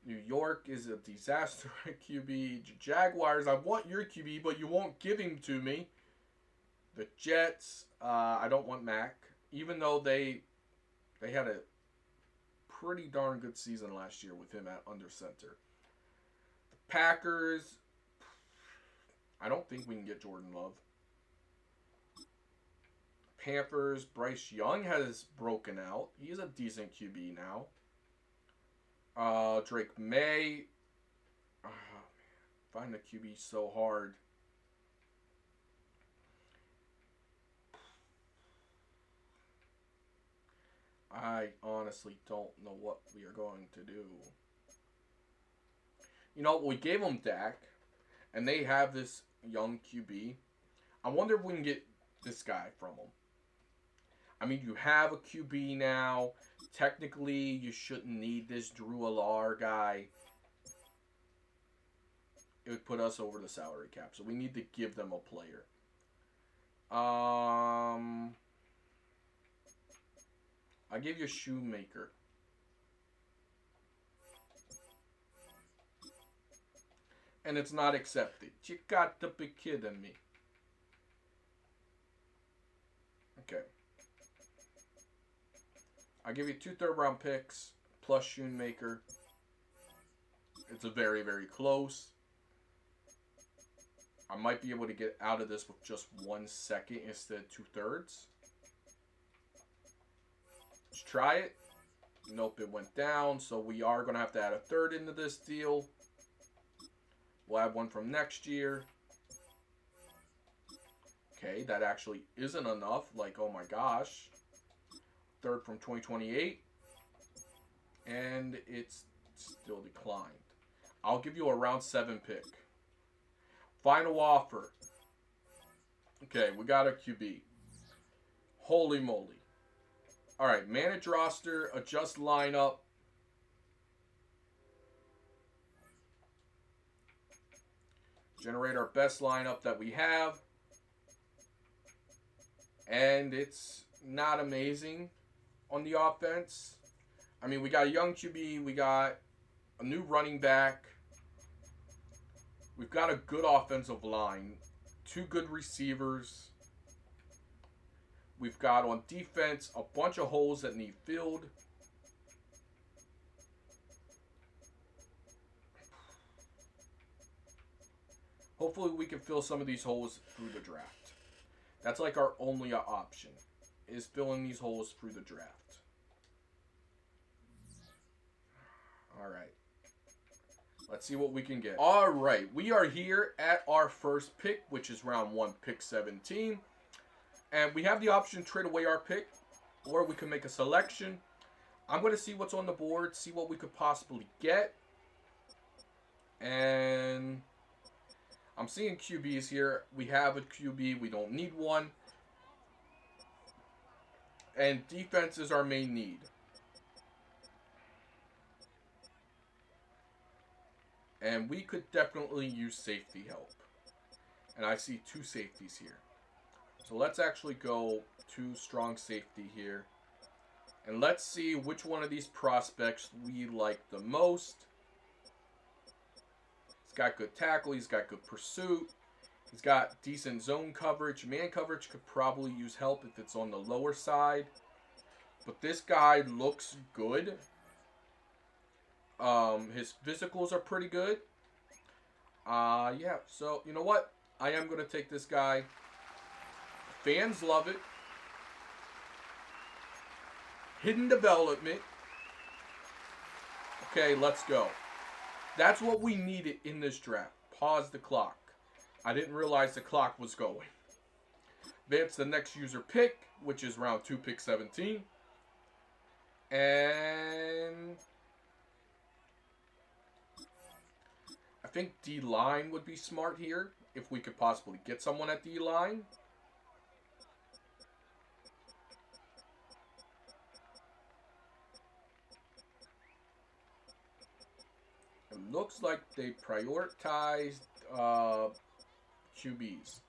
New York is a disaster at QB. Jaguars, I want your QB, but you won't give him to me. The Jets, I don't want Mac, even though they had a pretty darn good season last year with him at under center. The Packers, I don't think we can get Jordan Love. Panthers, Bryce Young has broken out. He's a decent QB now. Drake May. Find the QB so hard. I honestly don't know what we are going to do. You know, we gave them Dak, and they have this young QB. I wonder if we can get this guy from them. I mean, you have a QB now. Technically, you shouldn't need this Drew Alar guy. It would put us over the salary cap, so we need to give them a player. I'll give you a Shoemaker. And it's not accepted. You got to be kidding me. Okay. I'll give you 2 third-round picks plus Shoemaker. It's a very, very close. I might be able to get out of this with just 1 second instead of 2/3. Let's try it. Nope, it went down. So we are going to have to add a third into this deal. We'll add one from next year. Okay, that actually isn't enough. Like, oh my gosh. Third from 2028. And it's still declined. I'll give you a round 7 pick. Final offer. Okay, we got a QB. Holy moly. Alright, manage roster, adjust lineup. Generate our best lineup that we have. And it's not amazing on the offense. I mean, we got a young QB. We got a new running back. We've got a good offensive line. 2 good receivers. We've got on defense a bunch of holes that need filled. Hopefully we can fill some of these holes through the draft. That's like our only option, is filling these holes through the draft. Alright. Let's see what we can get. All right, we are here at our first pick, which is round 1, pick 17. And we have the option to trade away our pick, or we can make a selection. I'm going to see what's on the board, see what we could possibly get. And I'm seeing QBs here. We have a QB. We don't need one. And defense is our main need. And we could definitely use safety help. And I see 2 safeties here. So let's actually go to strong safety here. And let's see which one of these prospects we like the most. He's got good tackle. He's got good pursuit. He's got decent zone coverage. Man coverage could probably use help if it's on the lower side. But this guy looks good. His physicals are pretty good. Yeah, so you know what? I am going to take this guy. Fans love it. Hidden development. Okay, let's go. That's what we needed in this draft. Pause the clock. I didn't realize the clock was going. Advance the next user pick, which is round 2, pick 17. And I think D-line would be smart here if we could possibly get someone at D-line. It looks like they prioritized QBs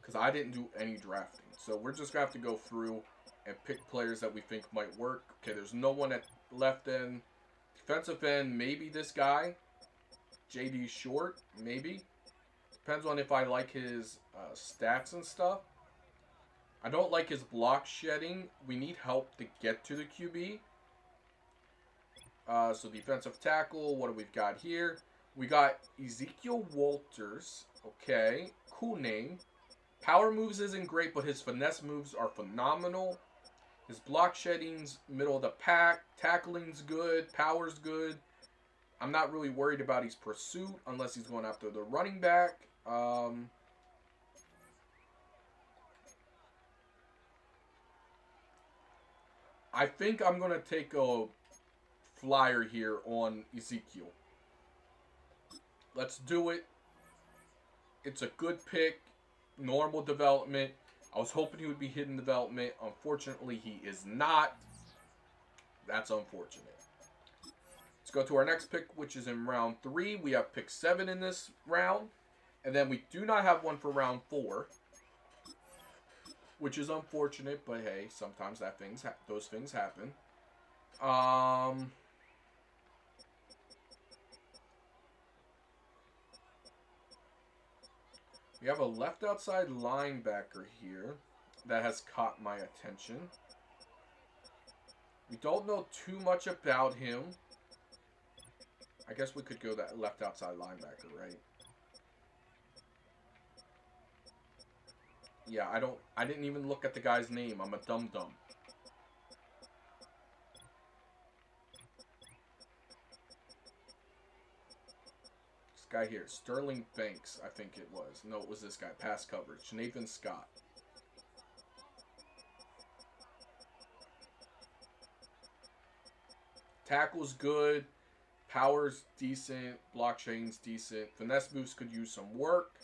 because I didn't do any drafting. So we're just going to have to go through and pick players that we think might work. Okay, there's no one at left end. Defensive end, maybe this guy. JD Short, maybe. Depends on if I like his stats and stuff. I don't like his block shedding. We need help to get to the QB. So defensive tackle, what do we got here? We got Ezekiel Walters. Okay, cool name. Power moves isn't great, but his finesse moves are phenomenal. His block shedding's middle of the pack. Tackling's good. Power's good. I'm not really worried about his pursuit unless he's going after the running back. I think I'm going to take a flyer here on Ezekiel. Let's do it. It's a good pick. Normal development. I was hoping he would be hidden development. Unfortunately, he is not. That's unfortunate. Let's go to our next pick, which is in round 3. We have pick 7 in this round. And then we do not have one for round 4. Which is unfortunate, but hey, sometimes those things happen. We have a left outside linebacker here that has caught my attention. We don't know too much about him. I guess we could go that left outside linebacker, right? Yeah, I didn't even look at the guy's name. I'm a dum-dum. This guy here, Sterling Banks, I think it was. No, it was this guy. Pass coverage. Nathan Scott. Tackle's good. Power's decent. Block chain's decent. Finesse moves could use some work.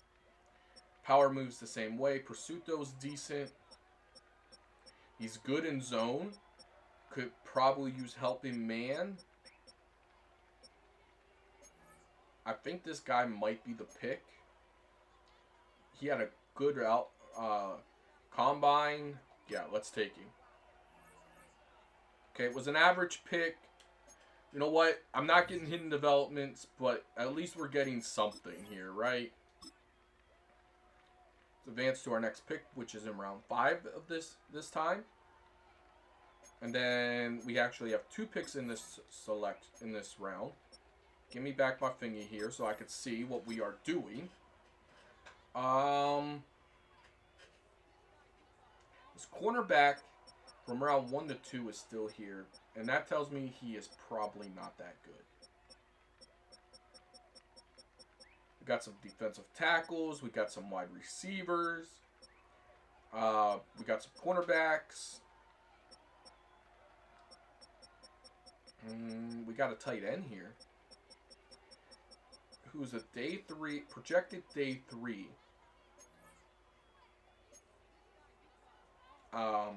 Power moves the same way. Pursuito's decent. He's good in zone. Could probably use help in man. I think this guy might be the pick. He had a good combine. Yeah, let's take him. Okay, it was an average pick. You know what? I'm not getting hidden developments, but at least we're getting something here, right? Let's advance to our next pick, which is in round 5 of this time. And then we actually have 2 picks in this round. Give me back my thingy here so I can see what we are doing. This cornerback from round 1 to 2 is still here. And that tells me he is probably not that good. We got some defensive tackles. We got some wide receivers. We got some cornerbacks. We got a tight end here. Who's a day 3, projected day 3. But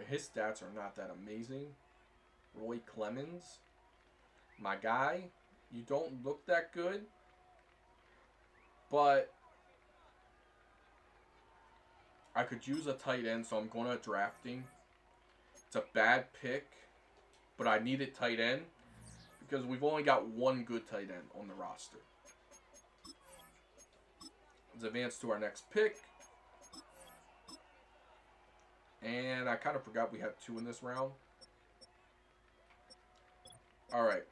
his stats are not that amazing. Roy Clemens. My guy, you don't look that good. But I could use a tight end, so I'm going to drafting. It's a bad pick, but I need a tight end because we've only got one good tight end on the roster. Let's advance to our next pick. And I kind of forgot we had 2 in this round. Alright.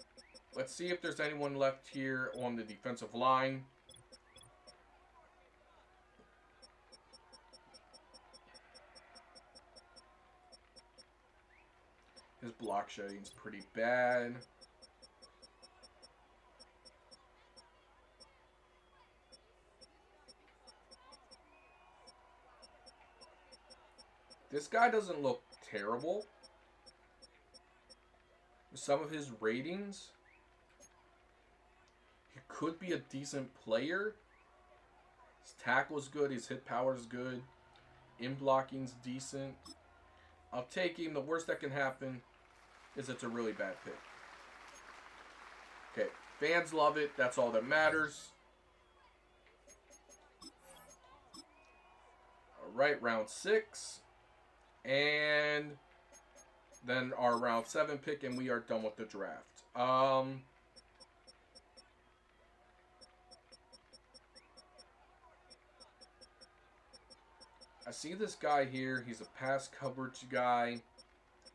Let's see if there's anyone left here on the defensive line. His block shedding's pretty bad. This guy doesn't look terrible. Some of his ratings, he could be a decent player. His tackle is good. His hit power is good. In blocking's decent. I'll take him. The worst that can happen is it's a really bad pick. Okay, fans love it. That's all that matters. All right, round 6. And then our round 7 pick, and we are done with the draft. I see this guy here. He's a pass coverage guy.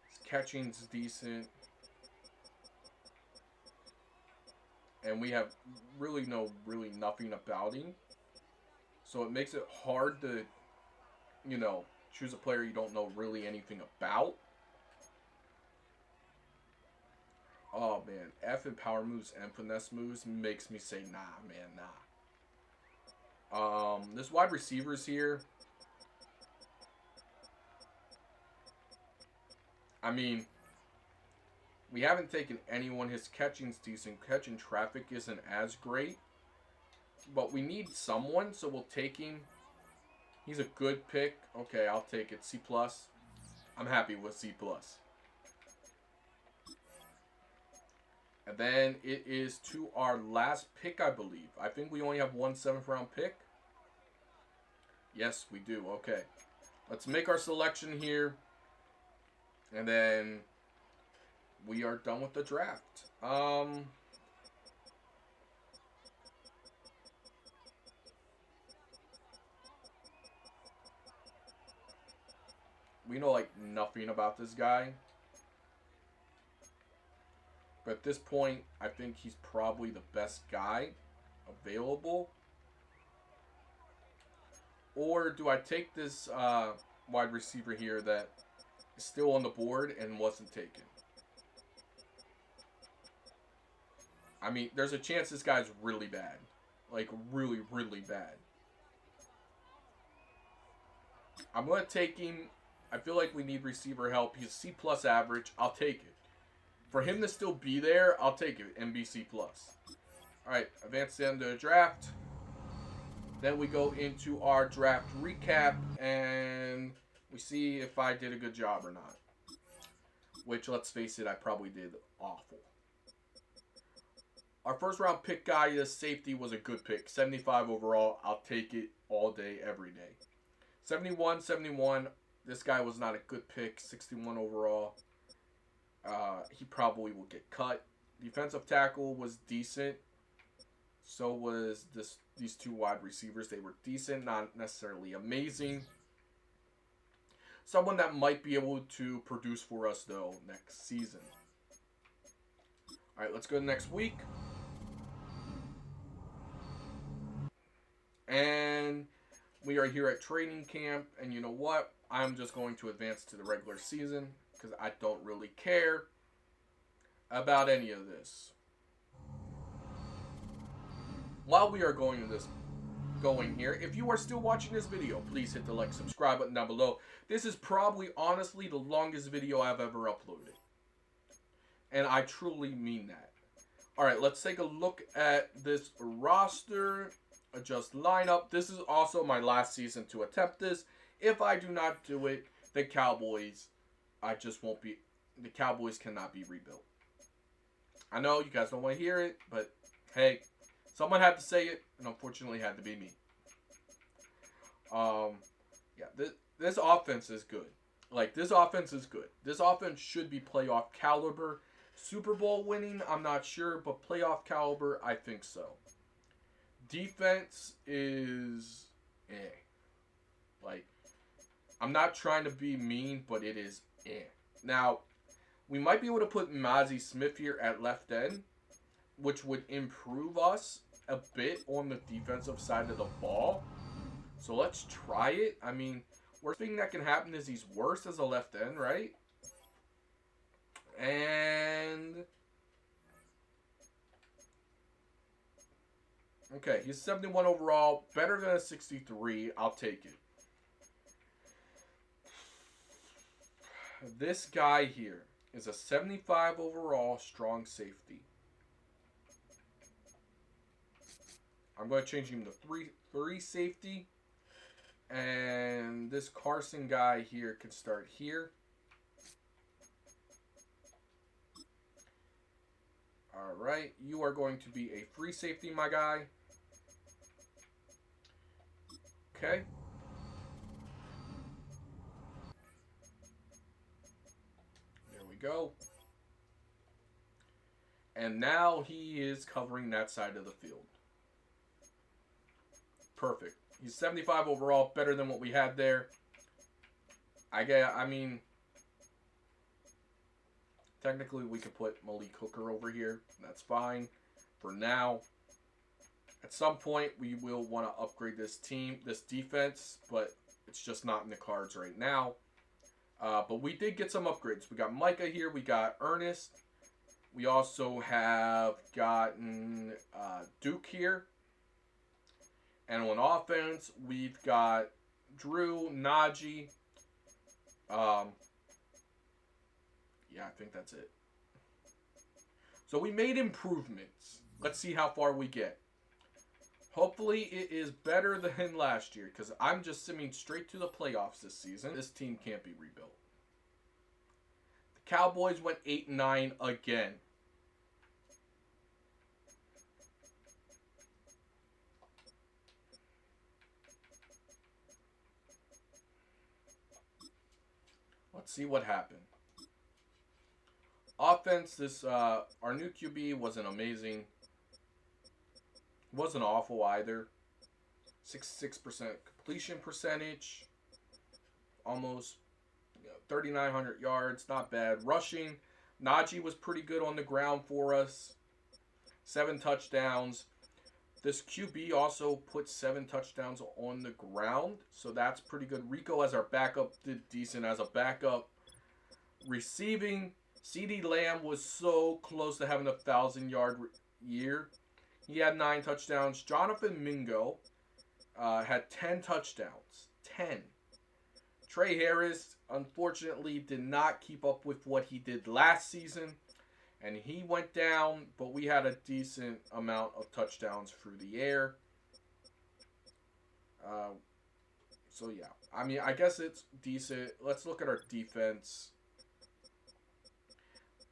His catching's decent. And we have really nothing about him. So it makes it hard to, choose a player you don't know really anything about. Oh, man. F in power moves and finesse moves makes me say, nah, man, nah. This wide receiver's here. I mean, we haven't taken anyone. His catching's decent. Catching traffic isn't as great. But we need someone, so we'll take him. He's a good pick. Okay, I'll take it. C+. I'm happy with C+. And then it is to our last pick, I believe. I think we only have one 7th round pick. Yes, we do. Okay. Let's make our selection here. And then we are done with the draft. We know, nothing about this guy. But at this point, I think he's probably the best guy available. Or do I take this wide receiver here that is still on the board and wasn't taken? I mean, there's a chance this guy's really bad. Really, really bad. I'm going to take him. I feel like we need receiver help. He's C+ average. I'll take it. For him to still be there, I'll take it. MBC+. Alright, advance into the draft. Then we go into our draft recap, and we see if I did a good job or not. Which, let's face it, I probably did awful. Our first round pick guy, this safety, was a good pick. 75 overall. I'll take it all day, every day. 71. This guy was not a good pick. 61 overall. He probably will get cut. Defensive tackle was decent. So was these 2 wide receivers. They were decent, not necessarily amazing. Someone that might be able to produce for us, though, next season. All right, let's go to next week. And we are here at training camp. And you know what? I'm just going to advance to the regular season because I don't really care about any of this. while we are going here, if you are still watching this video, please hit the like, subscribe button down below. This is probably, honestly, the longest video I've ever uploaded. And I truly mean that. Alright, let's take a look at this roster. Adjust lineup. This is also my last season to attempt this. If I do not do it, the Cowboys, the Cowboys cannot be rebuilt. I know you guys don't want to hear it, but hey, someone had to say it, and unfortunately it had to be me. Yeah, this offense is good. Like, this offense is good. This offense should be playoff caliber. Super Bowl winning, I'm not sure, but playoff caliber, I think so. Defense is like, I'm not trying to be mean, but it is Now, we might be able to put Mazi Smith here at left end, which would improve us a bit on the defensive side of the ball. So let's try it. I mean, worst thing that can happen is he's worse as a left end, right? And okay, he's 71 overall, better than a 63. I'll take it. This guy here is a 75 overall strong safety. I'm going to change him to 3 safety. And this Carson guy here can start here. Alright, you are going to be a free safety, my guy. Okay. There we go. And now he is covering that side of the field. Perfect. He's 75 overall, better than what we had there. I mean, technically we could put Malik Hooker over here. That's fine for now. At some point, we will want to upgrade this defense, but it's just not in the cards right now. But we did get some upgrades. We got Micah here. We got Ernest. We also have gotten Duke here. And on offense, we've got Drew, Najee. Yeah, I think that's it. So we made improvements. Let's see how far we get. Hopefully it is better than last year, because I'm just simming straight to the playoffs this season. This team can't be rebuilt. The Cowboys went 8-9 again. Let's see what happened. Offense, our new QB wasn't amazing. Wasn't awful either. 66% completion percentage. Almost 3,900 yards. Not bad. Rushing, Najee was pretty good on the ground for us. 7 touchdowns. This QB also put 7 touchdowns on the ground, so that's pretty good. Rico as our backup did decent as a backup. Receiving, CeeDee Lamb was so close to having a 1,000-yard year. He had 9 touchdowns. Jonathan Mingo had 10 touchdowns. 10. Trey Harris, unfortunately, did not keep up with what he did last season. And he went down, but we had a decent amount of touchdowns through the air. So, yeah. I mean, I guess it's decent. Let's look at our defense.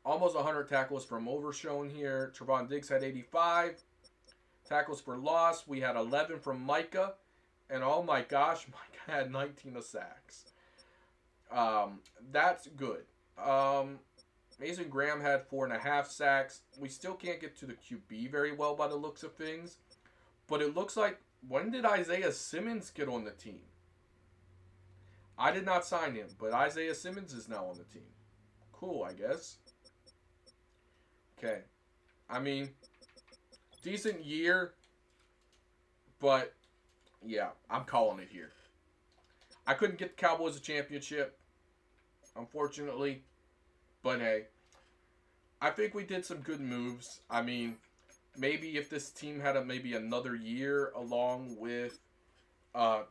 Almost 100 tackles from Overshown here. Trevon Diggs had 85. Tackles for loss, we had 11 from Micah. And oh my gosh, Micah had 19 sacks. That's good. Mason Graham had 4.5 sacks. We still can't get to the QB very well by the looks of things. But it looks like, when did Isaiah Simmons get on the team? I did not sign him, but Isaiah Simmons is now on the team. Cool, I guess. Okay. I mean, decent year. But, yeah, I'm calling it here. I couldn't get the Cowboys a championship, unfortunately. But hey, I think we did some good moves. I mean, maybe if this team had maybe another year along with uh,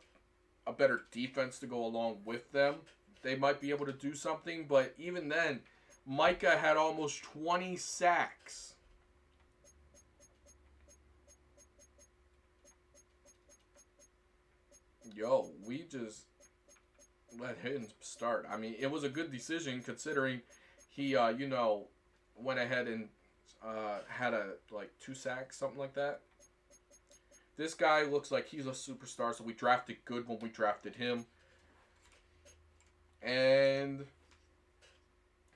a better defense to go along with them, they might be able to do something. But even then, Micah had almost 20 sacks. Yo, we just let him start. I mean, it was a good decision considering he, went ahead and had a like 2 sacks, something like that. This guy looks like he's a superstar, so we drafted good when we drafted him. And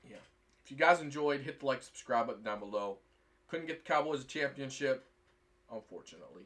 yeah, if you guys enjoyed, hit the like, subscribe button down below. Couldn't get the Cowboys a championship, unfortunately.